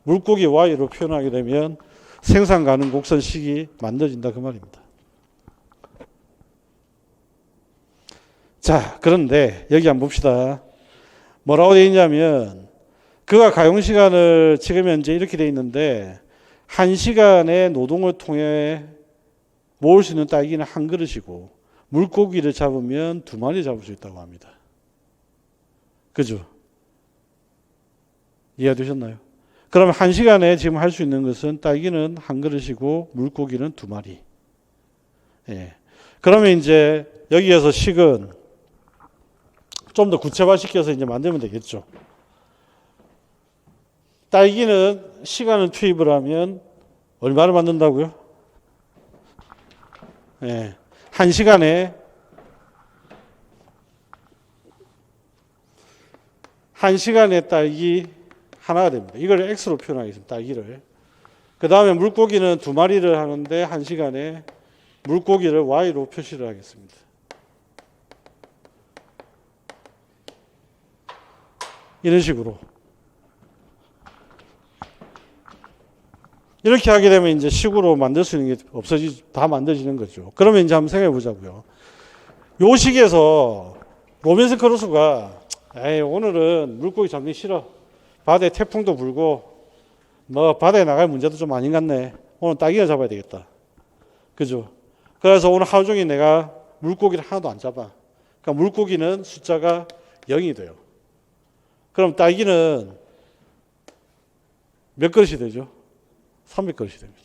물고기 Y로 표현하게 되면 생산 가능 곡선식이 만들어진다 그 말입니다. 자, 그런데 여기 한번 봅시다. 뭐라고 되어 있냐면 그가 가용시간을 지금 현재 이렇게 되어 있는데 1시간의 노동을 통해 모을 수 있는 딸기는 한 그릇이고 물고기를 잡으면 2마리 잡을 수 있다고 합니다. 그죠? 이해가 되셨나요? 그러면 1시간에 지금 할 수 있는 것은 딸기는 한 그릇이고 물고기는 2마리. 예. 그러면 이제 여기에서 식은 좀 더 구체화시켜서 이제 만들면 되겠죠. 딸기는 시간을 투입을 하면 얼마를 만든다고요? 예. 1시간에 1시간에 딸기 하나가 됩니다. 이걸 X로 표현하겠습니다. 딸기를. 그 다음에 물고기는 2마리를 하는데 1시간에 물고기를 Y로 표시를 하겠습니다. 이런 식으로. 이렇게 하게 되면 이제 식으로 만들 수 있는 게 다 만들어지는 거죠. 그러면 이제 한번 생각해 보자고요. 요 식에서 로빈슨 크루소가 에이, 오늘은 물고기 잡기 싫어. 바다에 태풍도 불고 뭐 바다에 나갈 문제도 좀 아닌 것 같네. 오늘 딸기나 잡아야 되겠다. 그죠? 그래서 오늘 하루 종일 내가 물고기를 하나도 안 잡아. 그러니까 물고기는 숫자가 0이 돼요. 그럼 딸기는 몇 그릇이 되죠? 300그릇이 됩니다.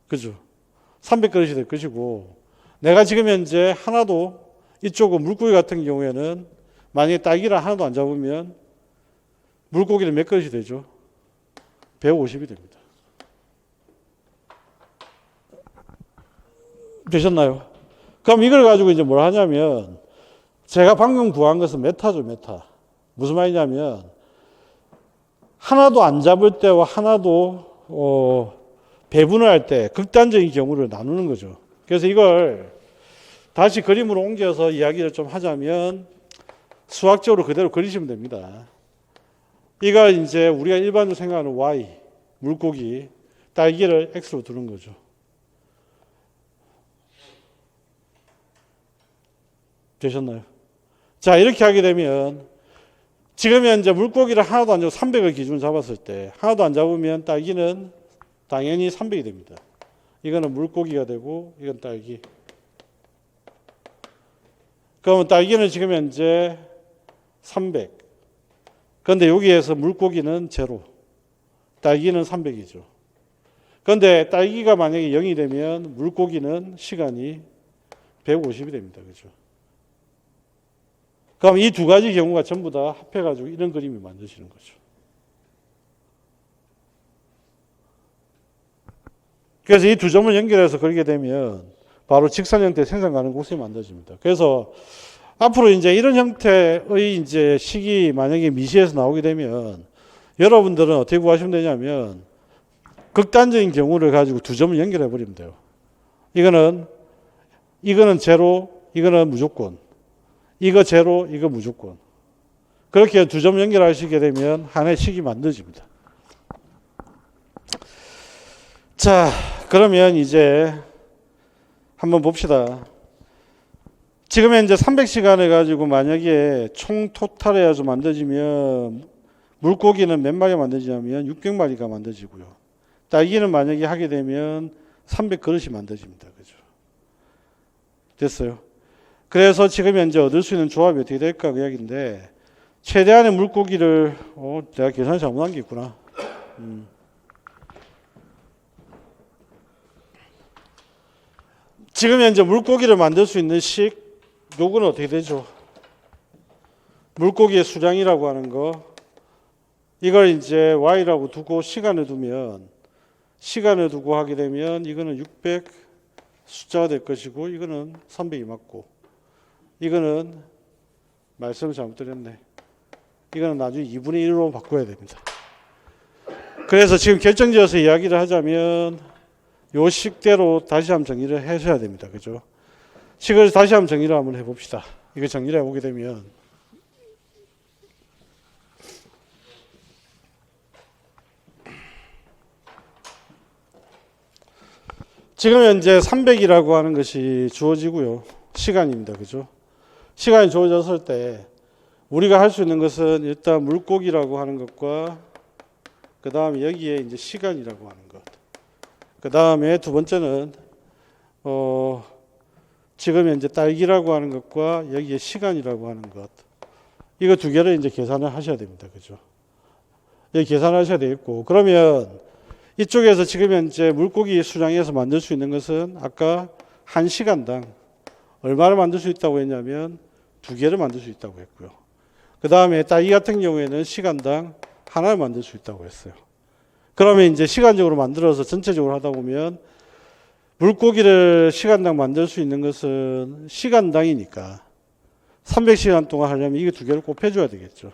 그죠? 300그릇이 될 것이고, 내가 지금 현재 하나도 이쪽은 물고기 같은 경우에는 만약에 딸기를 하나도 안 잡으면 물고기는 몇 그릇이 되죠? 150이 됩니다. 되셨나요? 그럼 이걸 가지고 이제 뭘 하냐면, 제가 방금 구한 것은 메타죠, 메타. 무슨 말이냐면, 하나도 안 잡을 때와 하나도 배분을 할 때 극단적인 경우를 나누는 거죠. 그래서 이걸 다시 그림으로 옮겨서 이야기를 좀 하자면 수학적으로 그대로 그리시면 됩니다. 이거 이제 우리가 일반적으로 생각하는 Y, 물고기, 딸기를 X로 두는 거죠. 되셨나요? 자, 이렇게 하게 되면 지금 현재 물고기를 하나도 안 잡고 300을 기준 잡았을 때 하나도 안 잡으면 딸기는 당연히 300이 됩니다. 이거는 물고기가 되고 이건 딸기. 그러면 딸기는 지금 현재 300. 그런데 여기에서 물고기는 제로. 딸기는 300이죠. 그런데 딸기가 만약에 0이 되면 물고기는 시간이 150이 됩니다. 그죠? 그럼 이 두 가지 경우가 전부 다 합해가지고 이런 그림이 만드시는 거죠. 그래서 이 두 점을 연결해서 그리게 되면 바로 직선 형태의 생산 가능 곡선이 만들어집니다. 그래서 앞으로 이제 이런 형태의 이제 식이 만약에 미시에서 나오게 되면 여러분들은 어떻게 구하시면 되냐면 극단적인 경우를 가지고 두 점을 연결해 버리면 돼요. 이거는 제로, 이거는 무조건. 이거 제로, 이거 무조건. 그렇게 두 점 연결하시게 되면 하나의 식이 만들어집니다. 자, 그러면 이제 한번 봅시다. 지금 현재 300시간을 가지고 만약에 총 토탈 해서 만들어지면 물고기는 몇 마리 만들어지냐면 600마리가 만들어지고요. 딸기는 만약에 하게 되면 300그릇이 만들어집니다. 그죠? 됐어요? 그래서 지금 현재 얻을 수 있는 조합이 어떻게 될까 그 이야기인데 최대한의 물고기를 내가 계산을 잘못한 게 있구나. 지금 현재 물고기를 만들 수 있는 식 요거는 어떻게 되죠? 물고기의 수량이라고 하는 거 이걸 이제 Y라고 두고 시간을 두고 하게 되면 이거는 600 숫자가 될 것이고 이거는 300이 맞고 이거는 말씀을 잘못 드렸네. 이거는 나중에 2분의 1로 바꿔야 됩니다. 그래서 지금 결정지어서 이야기를 하자면 요 식대로 다시 한번 정리를 하셔야 됩니다. 그죠? 식을 다시 한번 정리를 한번 해봅시다. 이거 정리를 해보게 되면 지금 현재 300이라고 하는 것이 주어지고요. 시간입니다. 그죠? 시간이 주어졌을 때 우리가 할 수 있는 것은 일단 물고기라고 하는 것과 그 다음에 여기에 이제 시간이라고 하는 것. 그 다음에 두 번째는 지금 현재 딸기라고 하는 것과 여기에 시간이라고 하는 것. 이거 두 개를 이제 계산을 하셔야 됩니다. 그죠? 여기 계산을 하셔야 되겠고 그러면 이쪽에서 지금 현재 물고기 수량에서 만들 수 있는 것은 아까 1시간당 얼마를 만들 수 있다고 했냐면 2개를 만들 수 있다고 했고요. 그 다음에 딸기 같은 경우에는 시간당 하나를 만들 수 있다고 했어요. 그러면 이제 시간적으로 만들어서 전체적으로 하다 보면 물고기를 시간당 만들 수 있는 것은 시간당이니까 300시간 동안 하려면 이게 2개를 곱해줘야 되겠죠.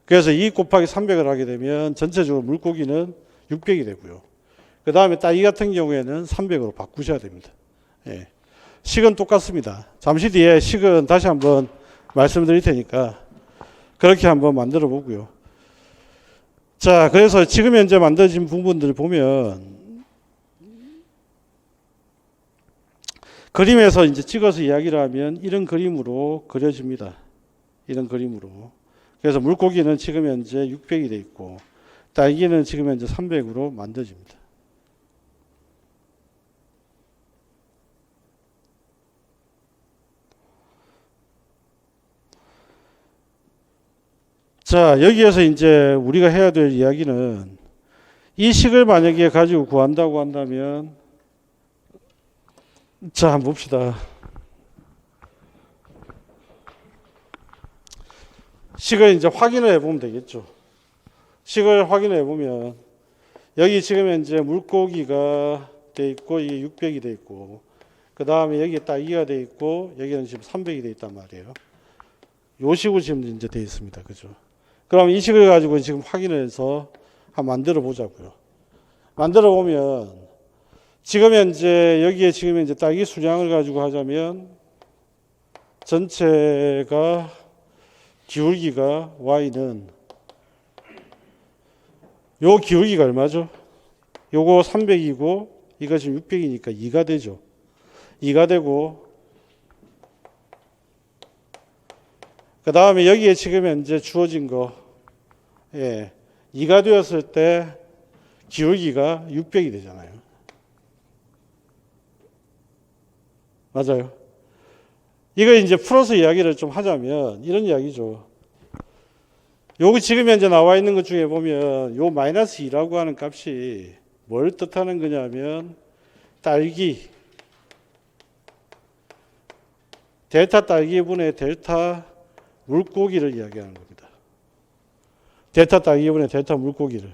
그래서 2 곱하기 300을 하게 되면 전체적으로 물고기는 600이 되고요. 그 다음에 딸기 같은 경우에는 300으로 바꾸셔야 됩니다. 예. 식은 똑같습니다. 잠시 뒤에 식은 다시 한번 말씀드릴 테니까 그렇게 한번 만들어 보고요. 자, 그래서 지금 현재 만들어진 부분들을 보면 그림에서 이제 찍어서 이야기를 하면 이런 그림으로 그려집니다. 이런 그림으로. 그래서 물고기는 지금 현재 600이 돼 있고 딸기는 지금 현재 300으로 만들어집니다. 자, 여기에서 이제 우리가 해야 될 이야기는 이 식을 만약에 가지고 구한다고 한다면 자, 한번 봅시다. 식을 이제 확인을 해보면 되겠죠. 식을 확인해 보면 여기 지금 현재 물고기가 돼 있고 이게 600이 돼 있고 그 다음에 여기에 딸기가 돼 있고 여기는 지금 300이 돼 있단 말이에요. 요 식으로 지금 이제 돼 있습니다. 그죠? 그럼 이 식을 가지고 지금 확인을 해서 한번 만들어 보자고요. 만들어 보면 지금 현재 여기에 지금 현재 딸기 수량을 가지고 하자면 전체가 기울기가 y는 요 기울기가 얼마죠? 요거 300이고 이거 지금 600이니까 2가 되죠. 2가 되고 그 다음에 여기에 지금 현재 주어진 거 2가 되었을 때 기울기가 600이 되잖아요. 맞아요. 이거 이제 풀어서 이야기를 좀 하자면 이런 이야기죠. 여기 지금 현재 나와 있는 것 중에 보면 요 마이너스 2라고 하는 값이 뭘 뜻하는 거냐면 딸기 델타 딸기분의 델타 물고기를 이야기하는 겁니다. 델타 딸기분의 델타 물고기를.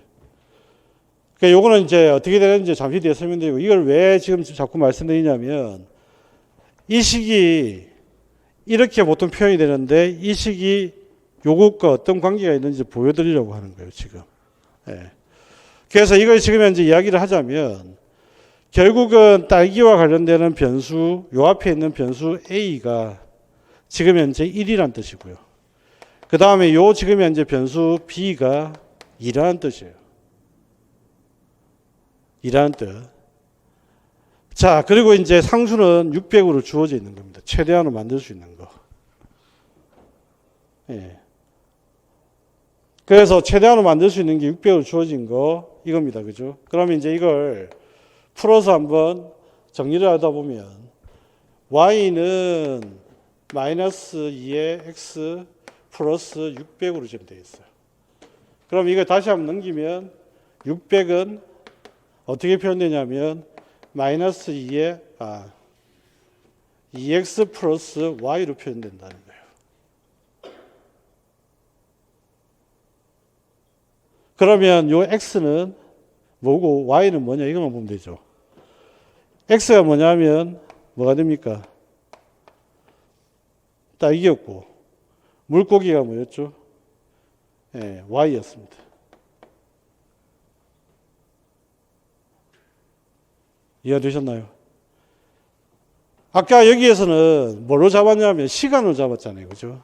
그러니까 요거는 이제 어떻게 되는지 잠시 뒤에 설명드리고 이걸 왜 지금 자꾸 말씀드리냐면 이 식이 이렇게 보통 표현이 되는데 이 식이 요것과 어떤 관계가 있는지 보여드리려고 하는 거예요, 지금. 그래서 이걸 지금 현재 이야기를 하자면 결국은 딸기와 관련되는 변수, 요 앞에 있는 변수 A가 지금 현재 1이란 뜻이고요. 그 다음에 요 지금 현재 변수 B가 2라는 뜻이에요. 2라는 뜻. 자, 그리고 이제 상수는 600으로 주어져 있는 겁니다. 최대한으로 만들 수 있는 거. 그래서 최대한으로 만들 수 있는 게 600으로 주어진 거 이겁니다. 그죠? 그러면 이제 이걸 풀어서 한번 정리를 하다 보면 y는 마이너스 2의 x 플러스 600으로 지금 되어 있어요. 그럼 이걸 다시 한번 넘기면 600은 어떻게 표현되냐면 마이너스 2의 2x 플러스 y로 표현된다는 거예요. 그러면 요 x는 뭐고 y는 뭐냐 이것만 보면 되죠. x가 뭐냐면 뭐가 됩니까? 딸기였고 물고기가 뭐였죠? y였습니다. 이해되셨나요? 아까 여기에서는 뭘로 잡았냐면 시간으로 잡았잖아요. 그죠?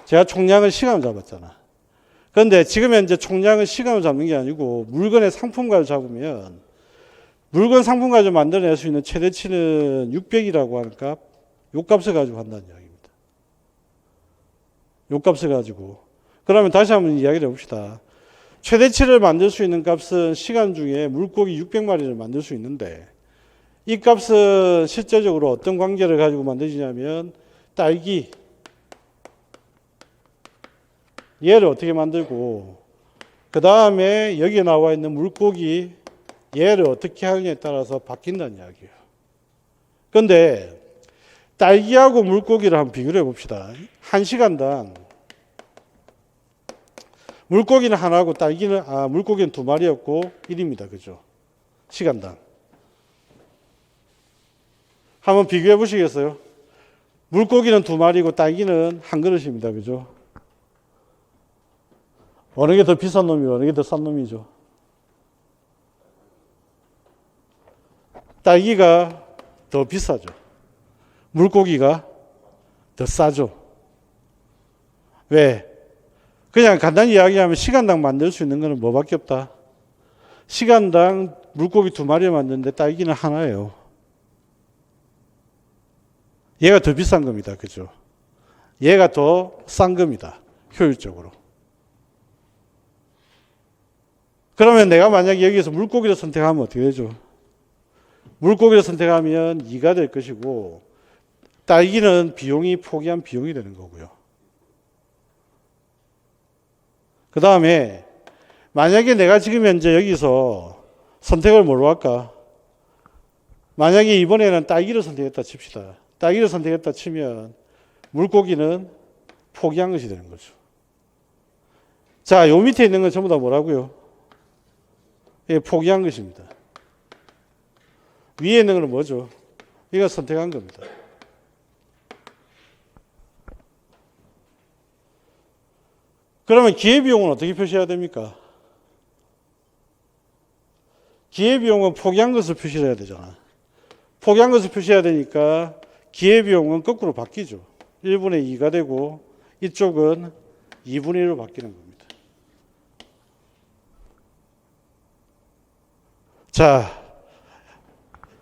제가 총량을 시간으로 잡았잖아. 그런데 지금 현재 총량을 시간으로 잡는 게 아니고 물건의 상품가를 잡으면 물건 상품가를 만들어낼 수 있는 최대치는 600이라고 하는 값, 요 값을 가지고 한다는 이야기입니다. 요 값을 가지고. 그러면 다시 한번 이야기를 해봅시다. 최대치를 만들 수 있는 값은 시간 중에 물고기 600마리를 만들 수 있는데 이 값은 실제적으로 어떤 관계를 가지고 만들지냐면 딸기 얘를 어떻게 만들고 그 다음에 여기에 나와 있는 물고기 얘를 어떻게 하느냐에 따라서 바뀐다는 이야기예요. 그런데 딸기하고 물고기를 한번 비교를 해봅시다. 1시간당 물고기는 하나고 물고기는 2마리였고 1입니다. 그죠? 시간당. 한번 비교해 보시겠어요? 물고기는 2마리고 딸기는 한 그릇입니다. 그죠? 어느 게 더 비싼 놈이고 어느 게 더 싼 놈이죠? 딸기가 더 비싸죠. 물고기가 더 싸죠. 왜? 그냥 간단히 이야기하면 시간당 만들 수 있는 거는 뭐밖에 없다. 시간당 물고기 2마리를 만드는데 딸기는 하나예요. 얘가 더 비싼 겁니다. 그죠? 얘가 더 싼 겁니다. 효율적으로. 그러면 내가 만약에 여기서 물고기를 선택하면 어떻게 되죠? 물고기를 선택하면 2가 될 것이고 딸기는 비용이 포기한 비용이 되는 거고요. 그 다음에 만약에 내가 지금 현재 여기서 선택을 뭘로 할까? 만약에 이번에는 딸기를 선택했다 칩시다. 딸기를 선택했다 치면 물고기는 포기한 것이 되는 거죠. 자, 요 밑에 있는 건 전부 다 뭐라고요? 예, 포기한 것입니다. 위에 있는 건 뭐죠? 이거 선택한 겁니다. 그러면 기회비용은 어떻게 표시해야 됩니까? 기회비용은 포기한 것을 표시해야 되잖아. 포기한 것을 표시해야 되니까 기회비용은 거꾸로 바뀌죠. 1분의 2가 되고 이쪽은 2분의 1로 바뀌는 겁니다. 자,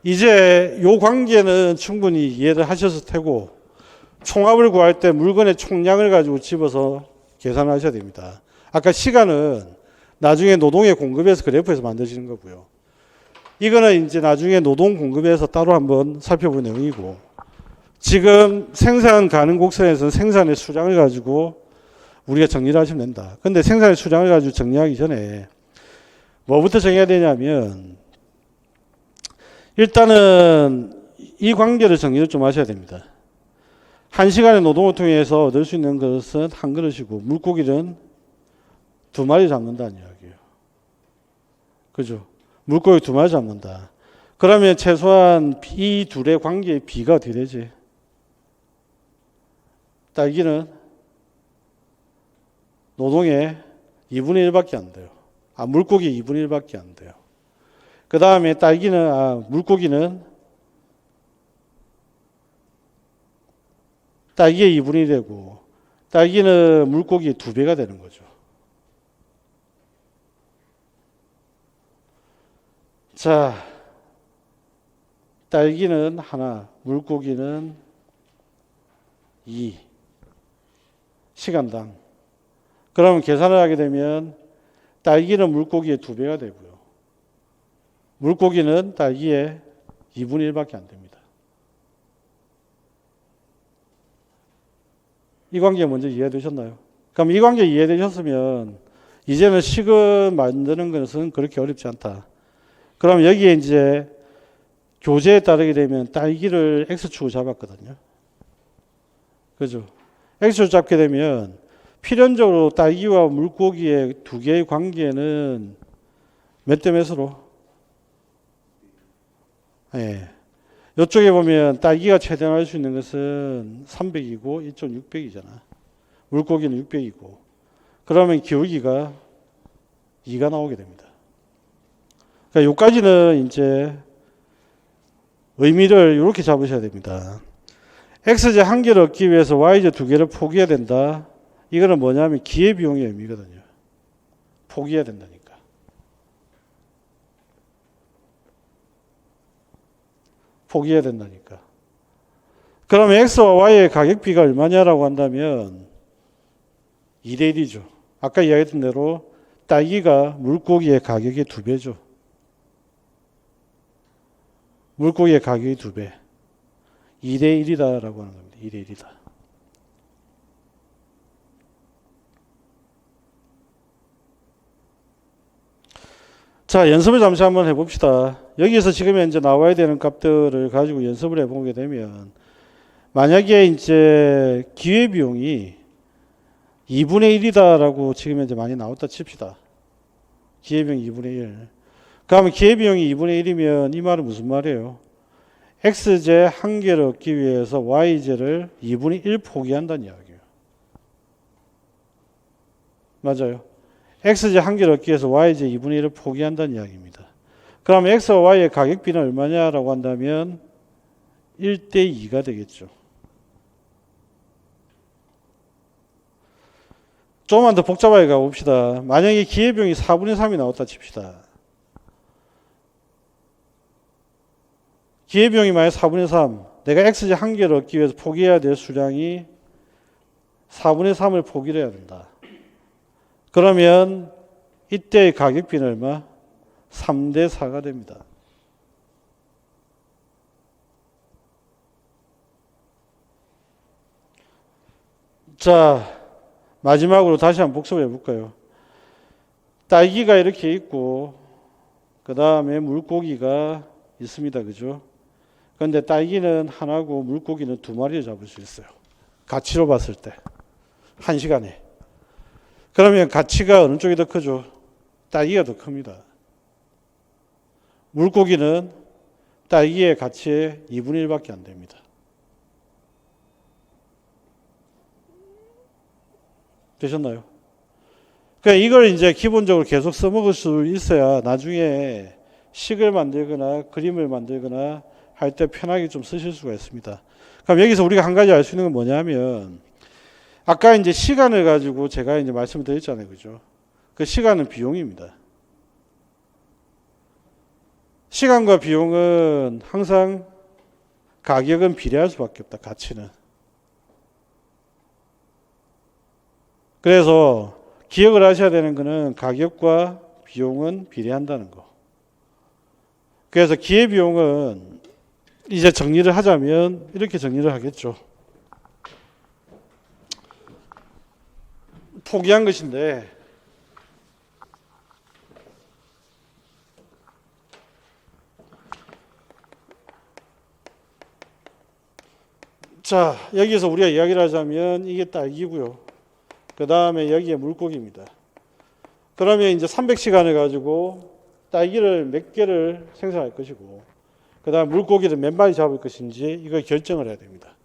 이제 이 관계는 충분히 이해를 하셨을 테고 총합을 구할 때 물건의 총량을 가지고 집어서 계산을 하셔야 됩니다. 아까 시간은 나중에 노동의 공급에서 그래프에서 만드시는 거고요. 이거는 이제 나중에 노동 공급에서 따로 한번 살펴볼 내용이고 지금 생산 가능 곡선에서는 생산의 수량을 가지고 우리가 정리를 하시면 된다. 근데 생산의 수량을 가지고 정리하기 전에 뭐부터 정해야 되냐면 일단은 이 관계를 정리를 좀 하셔야 됩니다. 1시간의 노동을 통해서 얻을 수 있는 것은 한 그릇이고 물고기는 2마리 잡는다는 이야기예요. 그죠? 물고기 2마리 잡는다. 그러면 최소한 이 둘의 관계의 비가 어떻게 되지? 딸기는 노동의 2분의 1밖에 안 돼요. 물고기 2분의 1밖에 안 돼요. 그 다음에 물고기는 딸기의 2분의 1이 되고 딸기는 물고기의 2배가 되는 거죠. 자, 딸기는 하나, 물고기는 2. 시간당. 그러면 계산을 하게 되면 딸기는 물고기의 2배가 되고요. 물고기는 딸기의 2분의 1밖에 안 됩니다. 이 관계 먼저 이해되셨나요? 그럼 이 관계 이해되셨으면 이제는 식을 만드는 것은 그렇게 어렵지 않다. 그럼 여기에 이제 교재에 따르게 되면 딸기를 X축으로 잡았거든요. 그죠? X축으로 잡게 되면 필연적으로 딸기와 물고기의 두 개의 관계는 몇 대 몇으로? 예. 이쪽에 보면 딸기가 최대할 수 있는 것은 300이고 이쪽 600이잖아. 물고기는 600이고. 그러면 기울기가 2가 나오게 됩니다. 그러니까 여기까지는 이제 의미를 이렇게 잡으셔야 됩니다. X제 한 개를 얻기 위해서 Y제 2개를 포기해야 된다. 이거는 뭐냐면 기회비용의 의미거든요. 포기해야 된다니까. 포기해야 된다니까. 그러면 X와 Y의 가격비가 얼마냐라고 한다면 2대 1이죠. 아까 이야기했던 대로 딸기가 물고기의 가격의 2배죠. 물고기의 가격이 2배. 2대 1이다라고 하는 겁니다. 2대 1이다. 자, 연습을 잠시 한번 해봅시다. 여기서 지금 현재 나와야 되는 값들을 가지고 연습을 해보게 되면 만약에 이제 기회비용이 2분의 1이다라고 지금 현재 많이 나왔다 칩시다. 기회비용 2분의 1. 그러면 기회비용이 2분의 1이면 이 말은 무슨 말이에요? X제 한 개를 얻기 위해서 Y제를 2분의 1 포기한다는 이야기예요. 맞아요. X제 한 개를 얻기 위해서 Y제 2분의 1을 포기한다는 이야기입니다. 그럼 X와 Y의 가격비는 얼마냐라고 한다면 1대 2가 되겠죠. 조금만 더 복잡하게 가봅시다. 만약에 기회비용이 4분의 3이 나왔다 칩시다. 기회비용이 만약 4분의 3, 내가 X제 한 개를 얻기 위해서 포기해야 될 수량이 4분의 3을 포기를 해야 된다. 그러면 이때의 가격비는 얼마? 3대 4가 됩니다. 자, 마지막으로 다시 한번 복습을 해볼까요? 딸기가 이렇게 있고 그 다음에 물고기가 있습니다. 그죠? 그런데 딸기는 하나고 물고기는 두 마리를 잡을 수 있어요. 가치로 봤을 때. 한 시간에. 그러면 가치가 어느 쪽이 더 크죠? 딸기가 더 큽니다. 물고기는 딸기의 가치의 2분의 1밖에 안 됩니다. 되셨나요? 그러니까 이걸 이제 기본적으로 계속 써먹을 수 있어야 나중에 식을 만들거나 그림을 만들거나 할 때 편하게 좀 쓰실 수가 있습니다. 그럼 여기서 우리가 한 가지 알 수 있는 건 뭐냐면 아까 이제 시간을 가지고 제가 이제 말씀을 드렸잖아요. 그죠? 그 시간은 비용입니다. 시간과 비용은 항상 가격은 비례할 수밖에 없다. 가치는. 그래서 기억을 하셔야 되는 것은 가격과 비용은 비례한다는 거. 그래서 기회비용은 이제 정리를 하자면 이렇게 정리를 하겠죠. 포기한 것인데 자, 여기서 우리가 이야기를 하자면 이게 딸기고요. 그 다음에 여기에 물고기입니다. 그러면 이제 300시간을 가지고 딸기를 몇 개를 생산할 것이고 그 다음 물고기를 몇 마리 잡을 것인지 이걸 결정을 해야 됩니다.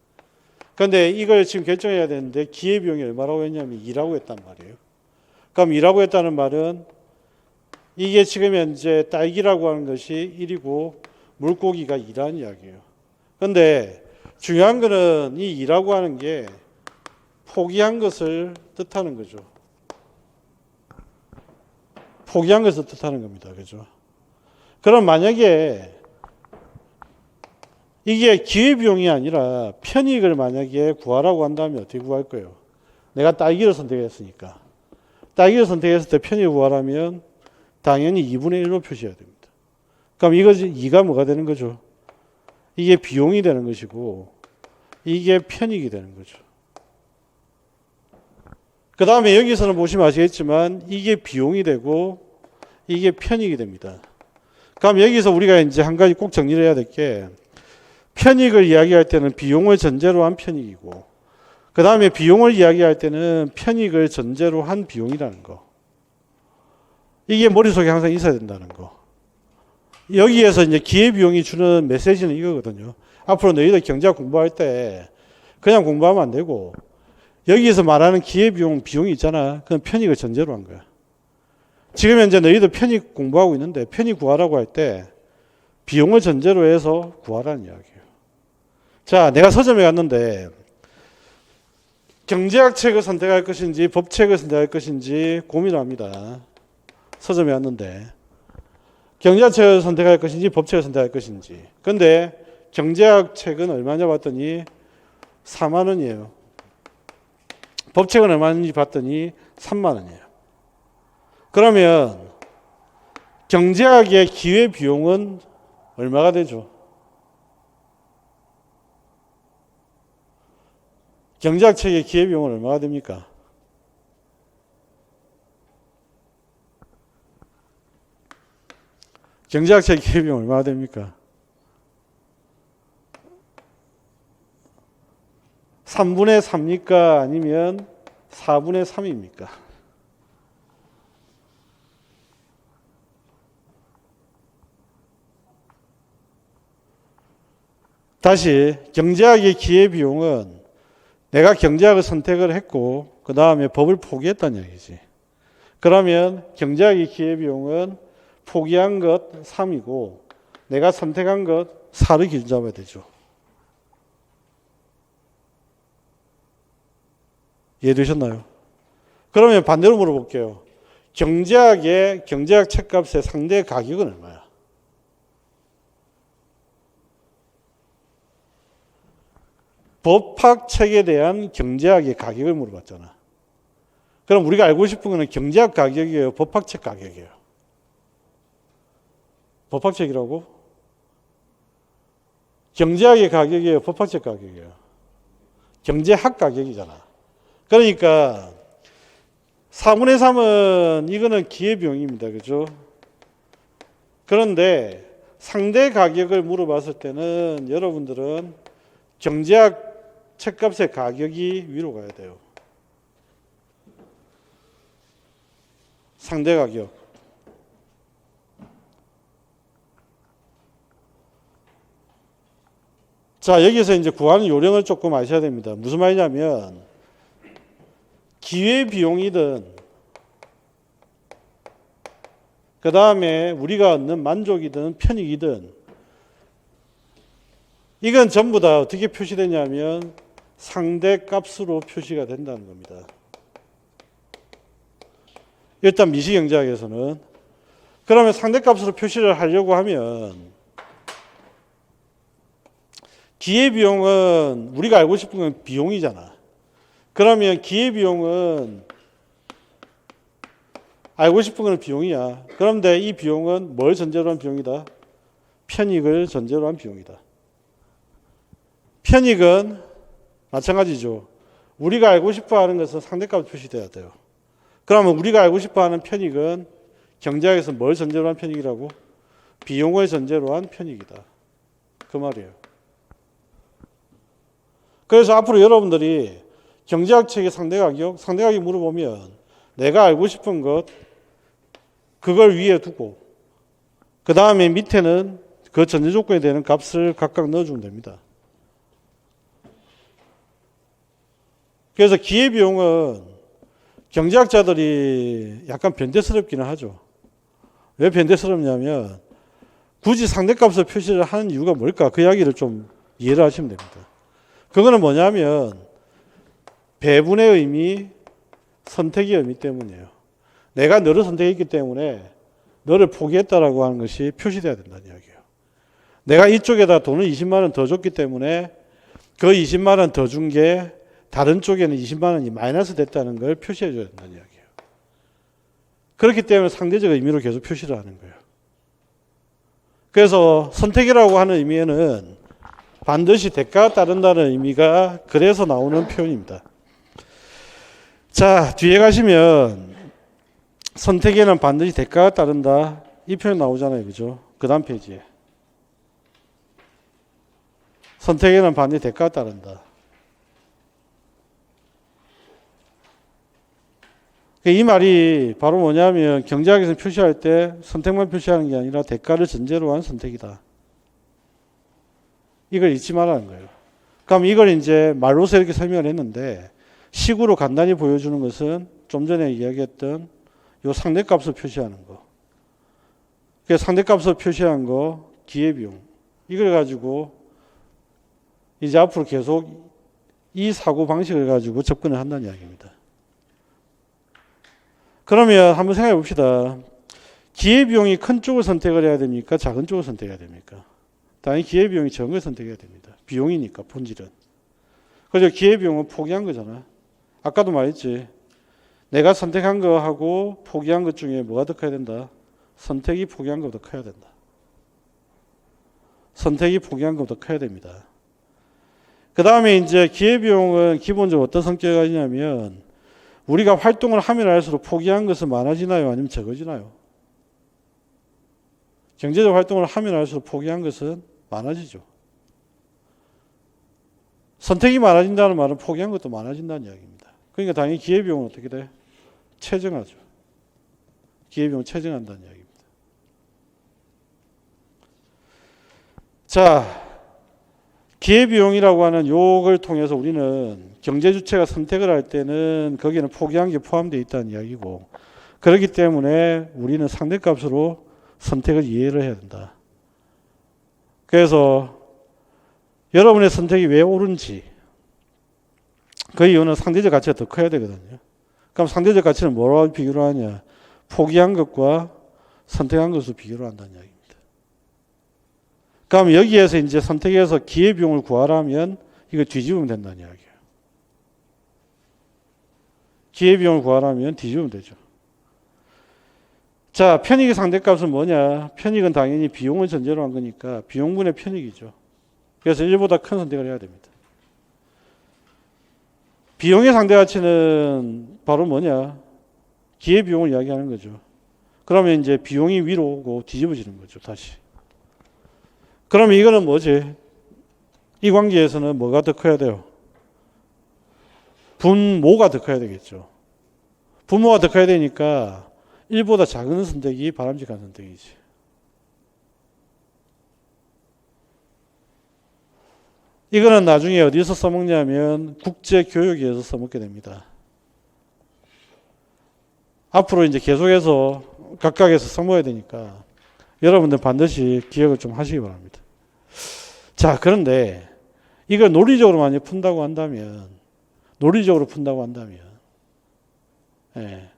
그런데 이걸 지금 결정해야 되는데 기회비용이 얼마라고 했냐면 2라고 했단 말이에요. 그럼 2라고 했다는 말은 이게 지금 현재 딸기라고 하는 것이 1이고 물고기가 2라는 이야기예요. 그런데 중요한 거는 이 2라고 하는 게 포기한 것을 뜻하는 거죠. 포기한 것을 뜻하는 겁니다. 그죠? 그럼 만약에 이게 기회비용이 아니라 편익을 만약에 구하라고 한다면 어떻게 구할 거예요? 내가 딸기를 선택했으니까. 딸기를 선택했을 때 편익을 구하라면 당연히 2분의 1로 표시해야 됩니다. 그럼 이것이 2가 뭐가 되는 거죠? 이게 비용이 되는 것이고 이게 편익이 되는 거죠. 그 다음에 여기서는 보시면 아시겠지만 이게 비용이 되고 이게 편익이 됩니다. 그럼 여기서 우리가 이제 한 가지 꼭 정리를 해야 될 게 편익을 이야기할 때는 비용을 전제로 한 편익이고 그 다음에 비용을 이야기할 때는 편익을 전제로 한 비용이라는 거. 이게 머릿속에 항상 있어야 된다는 거. 여기에서 이제 기회비용이 주는 메시지는 이거거든요. 앞으로 너희들 경제학 공부할 때 그냥 공부하면 안 되고 여기에서 말하는 기회비용, 비용이 있잖아. 그건 편익을 전제로 한 거야. 지금 현재 너희들 편익 공부하고 있는데 편익 구하라고 할 때 비용을 전제로 해서 구하라는 이야기예요. 자, 내가 서점에 갔는데 경제학 책을 선택할 것인지 법책을 선택할 것인지 고민을 합니다. 서점에 왔는데 경제학 책을 선택할 것인지 법책을 선택할 것인지. 근데 경제학 책은 얼마냐 봤더니 4만 원이에요. 법책은 얼마인지 봤더니 3만 원이에요. 그러면 경제학의 기회비용은 얼마가 되죠? 경제학 책의 기회비용은 얼마가 됩니까? 경제학 책의 기회비용은 얼마가 됩니까? 3분의 3입니까? 아니면 4분의 3입니까? 다시 경제학의 기회비용은 내가 경제학을 선택을 했고 그 다음에 법을 포기했다는 얘기지. 그러면 경제학의 기회비용은 포기한 것 3이고 내가 선택한 것 4를 기준 잡아야 되죠. 이해되셨나요? 그러면 반대로 물어볼게요. 경제학 책값의 상대 가격은 얼마야? 법학책에 대한 경제학의 가격을 물어봤잖아. 그럼 우리가 알고 싶은 거는 경제학 가격이에요? 법학책 가격이에요? 법학책이라고? 경제학의 가격이에요? 법학책 가격이에요? 경제학 가격이잖아. 그러니까 4분의 3은 이거는 기회비용입니다. 그죠? 그런데 상대 가격을 물어봤을 때는 여러분들은 경제학 책값의 가격이 위로 가야 돼요. 상대 가격. 자, 여기서 이제 구하는 요령을 조금 아셔야 됩니다. 무슨 말이냐면 기회비용이든 그 다음에 우리가 얻는 만족이든 편익이든 이건 전부 다 어떻게 표시되냐면 상대값으로 표시가 된다는 겁니다. 일단 미시경제학에서는. 그러면 상대값으로 표시를 하려고 하면 기회비용은 우리가 알고 싶은 건 비용이잖아. 그러면 기회비용은 알고 싶은 건 비용이야. 그런데 이 비용은 뭘 전제로 한 비용이다? 편익을 전제로 한 비용이다. 편익은 마찬가지죠. 우리가 알고 싶어 하는 것은 상대값 표시돼야 돼요. 그러면 우리가 알고 싶어 하는 편익은 경제학에서 뭘 전제로 한 편익이라고? 비용을 전제로 한 편익이다. 그 말이에요. 그래서 앞으로 여러분들이 경제학 책의 상대가격 물어보면 내가 알고 싶은 것, 그걸 위에 두고 그 다음에 밑에는 그 전제 조건에 되는 값을 각각 넣어주면 됩니다. 그래서 기회비용은 경제학자들이 약간 변태스럽기는 하죠. 왜 변태스럽냐면 굳이 상대값을 표시를 하는 이유가 뭘까? 그 이야기를 좀 이해를 하시면 됩니다. 그거는 뭐냐면 배분의 의미, 선택의 의미 때문이에요. 내가 너를 선택했기 때문에 너를 포기했다라고 하는 것이 표시돼야 된다는 이야기예요. 내가 이쪽에다 돈을 20만 원 더 줬기 때문에 그 20만 원 더 준 게 다른 쪽에는 20만 원이 마이너스 됐다는 걸 표시해 줘야 된다는 이야기예요. 그렇기 때문에 상대적 의미로 계속 표시를 하는 거예요. 그래서 선택이라고 하는 의미에는 반드시 대가가 따른다는 의미가 그래서 나오는 표현입니다. 자, 뒤에 가시면 선택에는 반드시 대가가 따른다. 이 표현 나오잖아요. 그죠? 그 다음 페이지에. 선택에는 반드시 대가가 따른다. 이 말이 바로 뭐냐면 경제학에서 표시할 때 선택만 표시하는 게 아니라 대가를 전제로 한 선택이다. 이걸 잊지 말라는 거예요. 그럼 이걸 이제 말로서 이렇게 설명을 했는데 식으로 간단히 보여주는 것은 좀 전에 이야기했던 요 상대값을 표시하는 거. 그래서 상대값을 표시한 거 기회비용. 이걸 가지고 이제 앞으로 계속 이 사고 방식을 가지고 접근을 한다는 이야기입니다. 그러면 한번 생각해 봅시다. 기회비용이 큰 쪽을 선택을 해야 됩니까? 작은 쪽을 선택해야 됩니까? 당연히 기회비용이 적은 걸 선택해야 됩니다. 비용이니까 본질은. 그래서 기회비용은 포기한 거잖아. 아까도 말했지. 내가 선택한 거하고 포기한 것 중에 뭐가 더 커야 된다? 선택이 포기한 것보다 커야 된다. 선택이 포기한 것보다 커야 됩니다. 그 다음에 이제 기회비용은 기본적으로 어떤 성격이 가지냐면 우리가 활동을 하면 할수록 포기한 것은 많아지나요? 아니면 적어지나요? 경제적 활동을 하면 할수록 포기한 것은 많아지죠. 선택이 많아진다는 말은 포기한 것도 많아진다는 이야기입니다. 그러니까 당연히 기회비용은 어떻게 돼? 체증하죠. 기회비용은 체증한다는 이야기입니다. 자, 기회비용이라고 하는 요걸 통해서 우리는 경제 주체가 선택을 할 때는 거기에는 포기한 게 포함되어 있다는 이야기고 그렇기 때문에 우리는 상대값으로 선택을 이해를 해야 된다. 그래서 여러분의 선택이 왜 옳은지 그 이유는 상대적 가치가 더 커야 되거든요. 그럼 상대적 가치는 뭐라고 비교를 하냐? 포기한 것과 선택한 것을 비교를 한다는 이야기입니다. 그럼 여기에서 이제 선택해서 기회비용을 구하라면 이거 뒤집으면 된다는 이야기예요. 기회비용을 구하라면 뒤집으면 되죠. 자, 편익의 상대값은 뭐냐? 편익은 당연히 비용을 전제로 한 거니까 비용분의 편익이죠. 그래서 1보다 큰 선택을 해야 됩니다. 비용의 상대가치는 바로 뭐냐? 기회비용을 이야기하는 거죠. 그러면 이제 비용이 위로 오고 뒤집어지는 거죠, 다시. 그러면 이거는 뭐지? 이 관계에서는 뭐가 더 커야 돼요? 분모가 더 커야 되겠죠. 분모가 더 커야 되니까 1보다 작은 선택이 바람직한 선택이지. 이거는 나중에 어디서 써먹냐면 국제교육에서 써먹게 됩니다. 앞으로 이제 계속해서 각각에서 써먹어야 되니까 여러분들 반드시 기억을 좀 하시기 바랍니다. 자, 그런데 이걸 논리적으로 많이 푼다고 한다면, 예,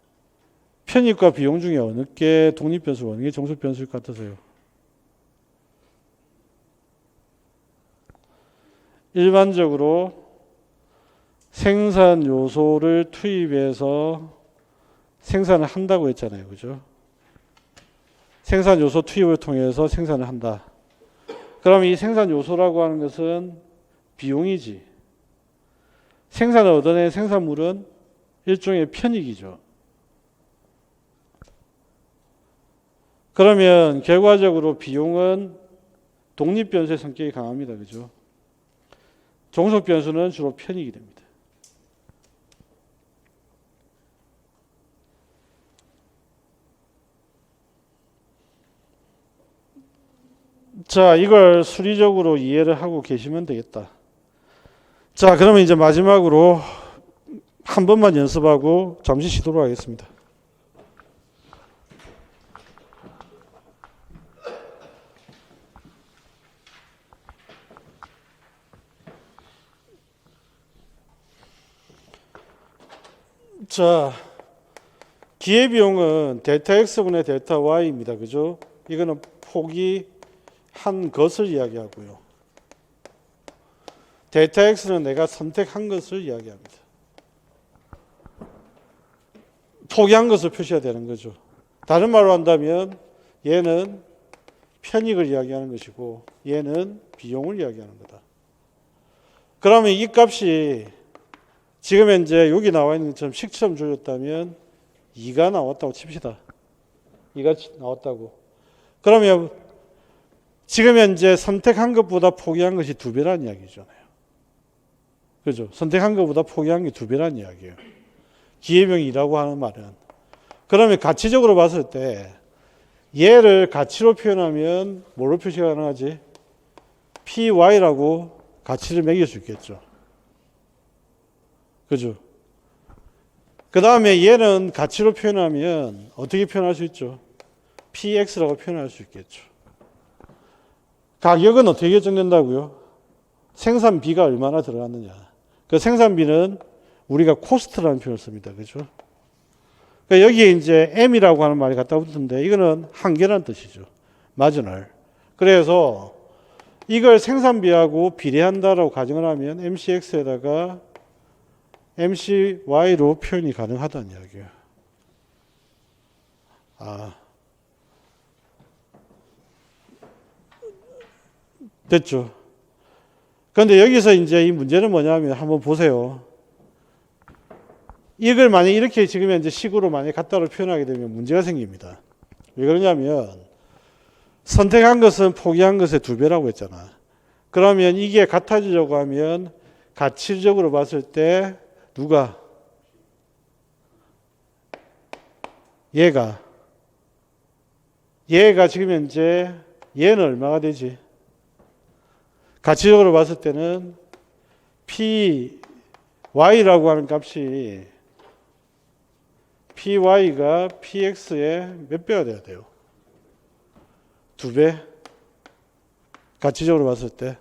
편익과 비용 중에 어느 게 독립변수고 어느 게 정수변수일 것 같으세요? 일반적으로 생산 요소를 투입해서 생산을 한다고 했잖아요. 그죠? 생산 요소 투입을 통해서 생산을 한다. 그럼 이 생산 요소라고 하는 것은 비용이지. 생산을 얻어낸 생산물은 일종의 편익이죠. 그러면 결과적으로 비용은 독립변수의 성격이 강합니다. 그죠? 종속변수는 주로 편익이 됩니다. 자, 이걸 수리적으로 이해를 하고 계시면 되겠다. 자, 그러면 이제 마지막으로 한 번만 연습하고 잠시 쉬도록 하겠습니다. 자, 기회비용은 델타 X분의 델타 Y입니다. 그죠? 이거는 포기한 것을 이야기하고요. 델타 X는 내가 선택한 것을 이야기합니다. 포기한 것을 표시해야 되는 거죠. 다른 말로 한다면 얘는 편익을 이야기하는 것이고 얘는 비용을 이야기하는 거다. 그러면 이 값이 지금 현재 여기 나와 있는 것처럼 식처럼 줄였다면 2가 나왔다고 칩시다. 2가 나왔다고. 그러면 지금 현재 선택한 것보다 포기한 것이 2배라는 이야기잖아요. 그죠? 선택한 것보다 포기한 게 2배라는 이야기예요. 기회비용이라고 하는 말은. 그러면 가치적으로 봤을 때 얘를 가치로 표현하면 뭘로 표시가 가능하지? PY라고 가치를 매길 수 있겠죠. 그죠? 그 다음에 얘는 가치로 표현하면 어떻게 표현할 수 있죠? PX라고 표현할 수 있겠죠. 가격은 어떻게 결정된다고요? 생산비가 얼마나 들어갔느냐. 그 생산비는 우리가 코스트라는 표현을 씁니다. 그죠? 그러니까 여기에 이제 M이라고 하는 말이 갖다 붙는데 이거는 한계라는 뜻이죠. 마지널. 그래서 이걸 생산비하고 비례한다라고 가정을 하면 MCX에다가 MCY로 표현이 가능하다는 이야기예요. 됐죠? 그런데 여기서 이제 이 문제는 뭐냐면 한번 보세요. 이걸 만약에 이렇게 지금 현재 식으로 만약에 갖다로 표현하게 되면 문제가 생깁니다. 왜 그러냐면 선택한 것은 포기한 것의 2배라고 했잖아. 그러면 이게 같아지려고 하면 가치적으로 봤을 때 누가? 얘가 지금 현재 얘는 얼마가 되지? 가치적으로 봤을 때는 PY라고 하는 값이 PY가 PX의 몇 배가 돼야 돼요? 2배? 가치적으로 봤을 때.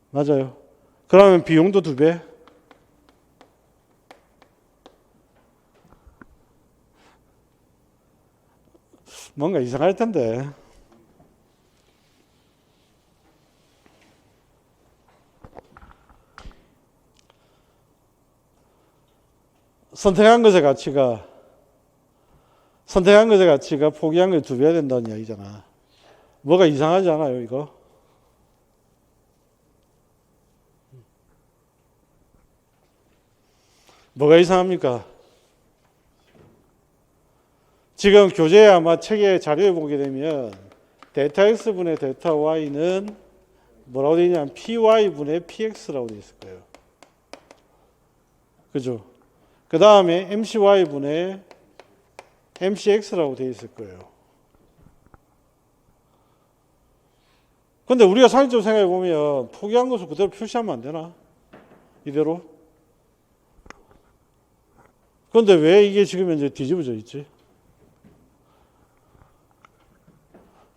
맞아요. 그러면 비용도 2배? 뭔가 이상할 텐데. 선택한 것의 가치가 포기한 것의 2배가 된다는 이야기잖아. 뭐가 이상하지 않아요, 이거? 뭐가 이상합니까? 지금 교재에 아마 책에 자료에 보게 되면 데이터 x분의 데이터 y는 뭐라고 되어 있냐면 py분의 px라고 되어 있을 거예요. 그죠? 그 다음에 mcy분의 mcx라고 되어 있을 거예요. 근데 우리가 상식적으로 생각해 보면 포기한 것을 그대로 표시하면 안 되나? 이대로? 그런데 왜 이게 지금 현재 뒤집어져 있지?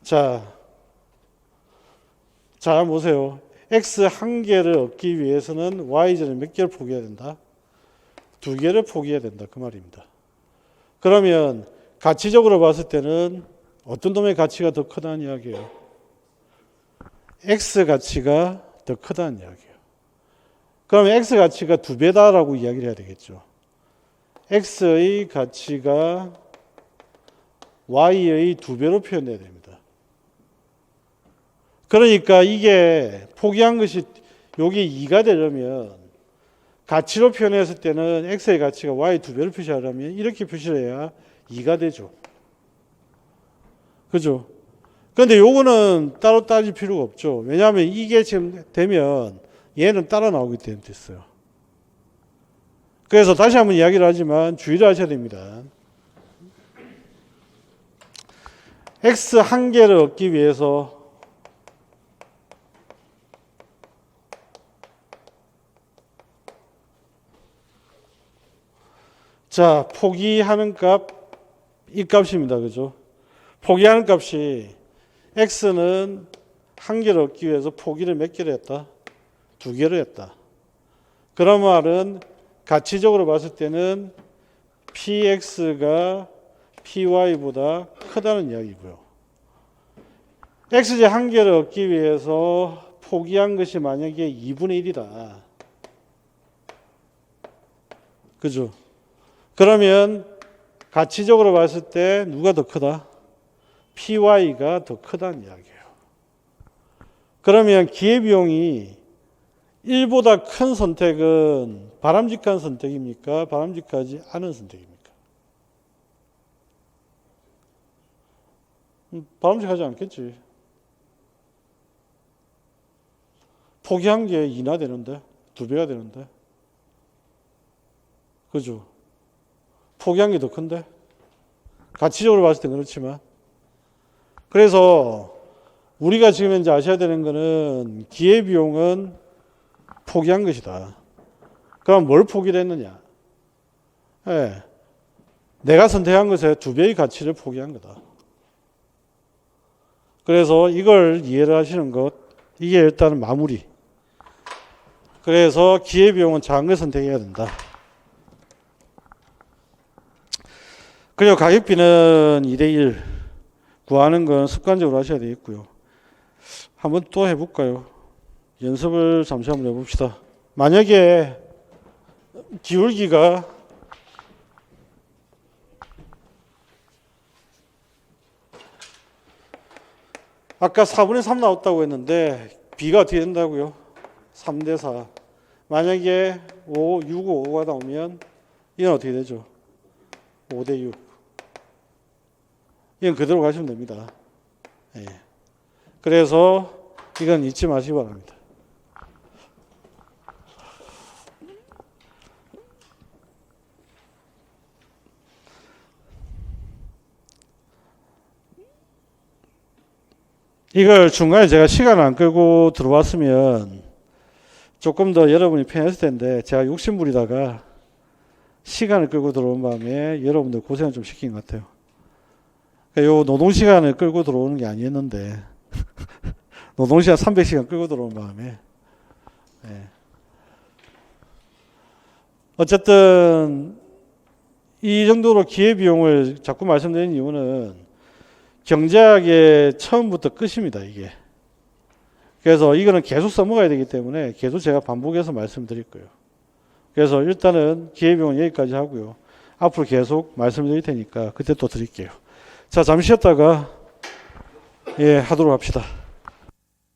자, 보세요. x 한 개를 얻기 위해서는 y전에 몇 개를 포기해야 된다? 2개를 포기해야 된다. 그 말입니다. 그러면 가치적으로 봤을 때는 어떤 놈의 가치가 더 크다는 이야기예요? x 가치가 더 크다는 이야기예요. 그러면 x 가치가 2배다라고 이야기를 해야 되겠죠. x의 가치가 y의 2배로 표현돼야 됩니다. 그러니까 이게 포기한 것이 여기 2가 되려면 가치로 표현했을 때는 x의 가치가 y 2배를 표시하려면 이렇게 표시를 해야 2가 되죠. 그죠? 그런데 요거는 따로 따질 필요가 없죠. 왜냐하면 이게 지금 되면 얘는 따라 나오기 때문에 됐어요. 그래서 다시 한번 이야기를 하지만 주의를 하셔야 됩니다. x 한 개를 얻기 위해서 자, 포기하는 값, 이 값입니다. 그죠? 포기하는 값이 x는 한 개를 얻기 위해서 포기를 몇 개를 했다? 2개를 했다. 그런 말은 가치적으로 봤을 때는 px가 py보다 크다는 이야기고요. x제 한 개를 얻기 위해서 포기한 것이 만약에 2분의 1이다. 그죠? 그러면 가치적으로 봤을 때 누가 더 크다? py가 더 크다는 이야기예요. 그러면 기회비용이 1보다 큰 선택은 바람직한 선택입니까? 바람직하지 않은 선택입니까? 바람직하지 않겠지. 포기한 게 2나 되는데, 2배가 되는데. 그죠? 포기한 게 더 큰데? 가치적으로 봤을 때 그렇지만. 그래서 우리가 지금 현재 아셔야 되는 거는 기회비용은 포기한 것이다. 그럼 뭘 포기를 했느냐? 네. 내가 선택한 것에 2배의 가치를 포기한 거다. 그래서 이걸 이해를 하시는 것, 이게 일단은 마무리. 그래서 기회비용은 작은 걸 선택해야 된다. 그리고 가격비는 2대1 구하는 건 습관적으로 하셔야 되겠고요. 한번 또 해볼까요? 연습을 잠시 한번 해봅시다. 만약에 기울기가 아까 4분의 3 나왔다고 했는데 B가 어떻게 된다고요? 3대 4. 만약에 5, 6, 5가 나오면 이건 어떻게 되죠? 5대 6. 이건 그대로 가시면 됩니다. 예. 그래서 이건 잊지 마시기 바랍니다. 이걸 중간에 제가 시간을 안 끌고 들어왔으면 조금 더 여러분이 편했을 텐데 제가 욕심부리다가 시간을 끌고 들어온 바람에 여러분들 고생을 좀 시킨 것 같아요. 요 노동시간을 끌고 들어오는 게 아니었는데 노동시간 300시간 끌고 들어온 바람에 네. 어쨌든 이 정도로 기회비용을 자꾸 말씀드리는 이유는 경제학의 처음부터 끝입니다, 이게. 그래서 이거는 계속 써먹어야 되기 때문에 계속 제가 반복해서 말씀드릴 거예요. 그래서 일단은 기회비용은 여기까지 하고요. 앞으로 계속 말씀드릴 테니까 그때 또 드릴게요. 자, 잠시 쉬었다가 하도록 합시다.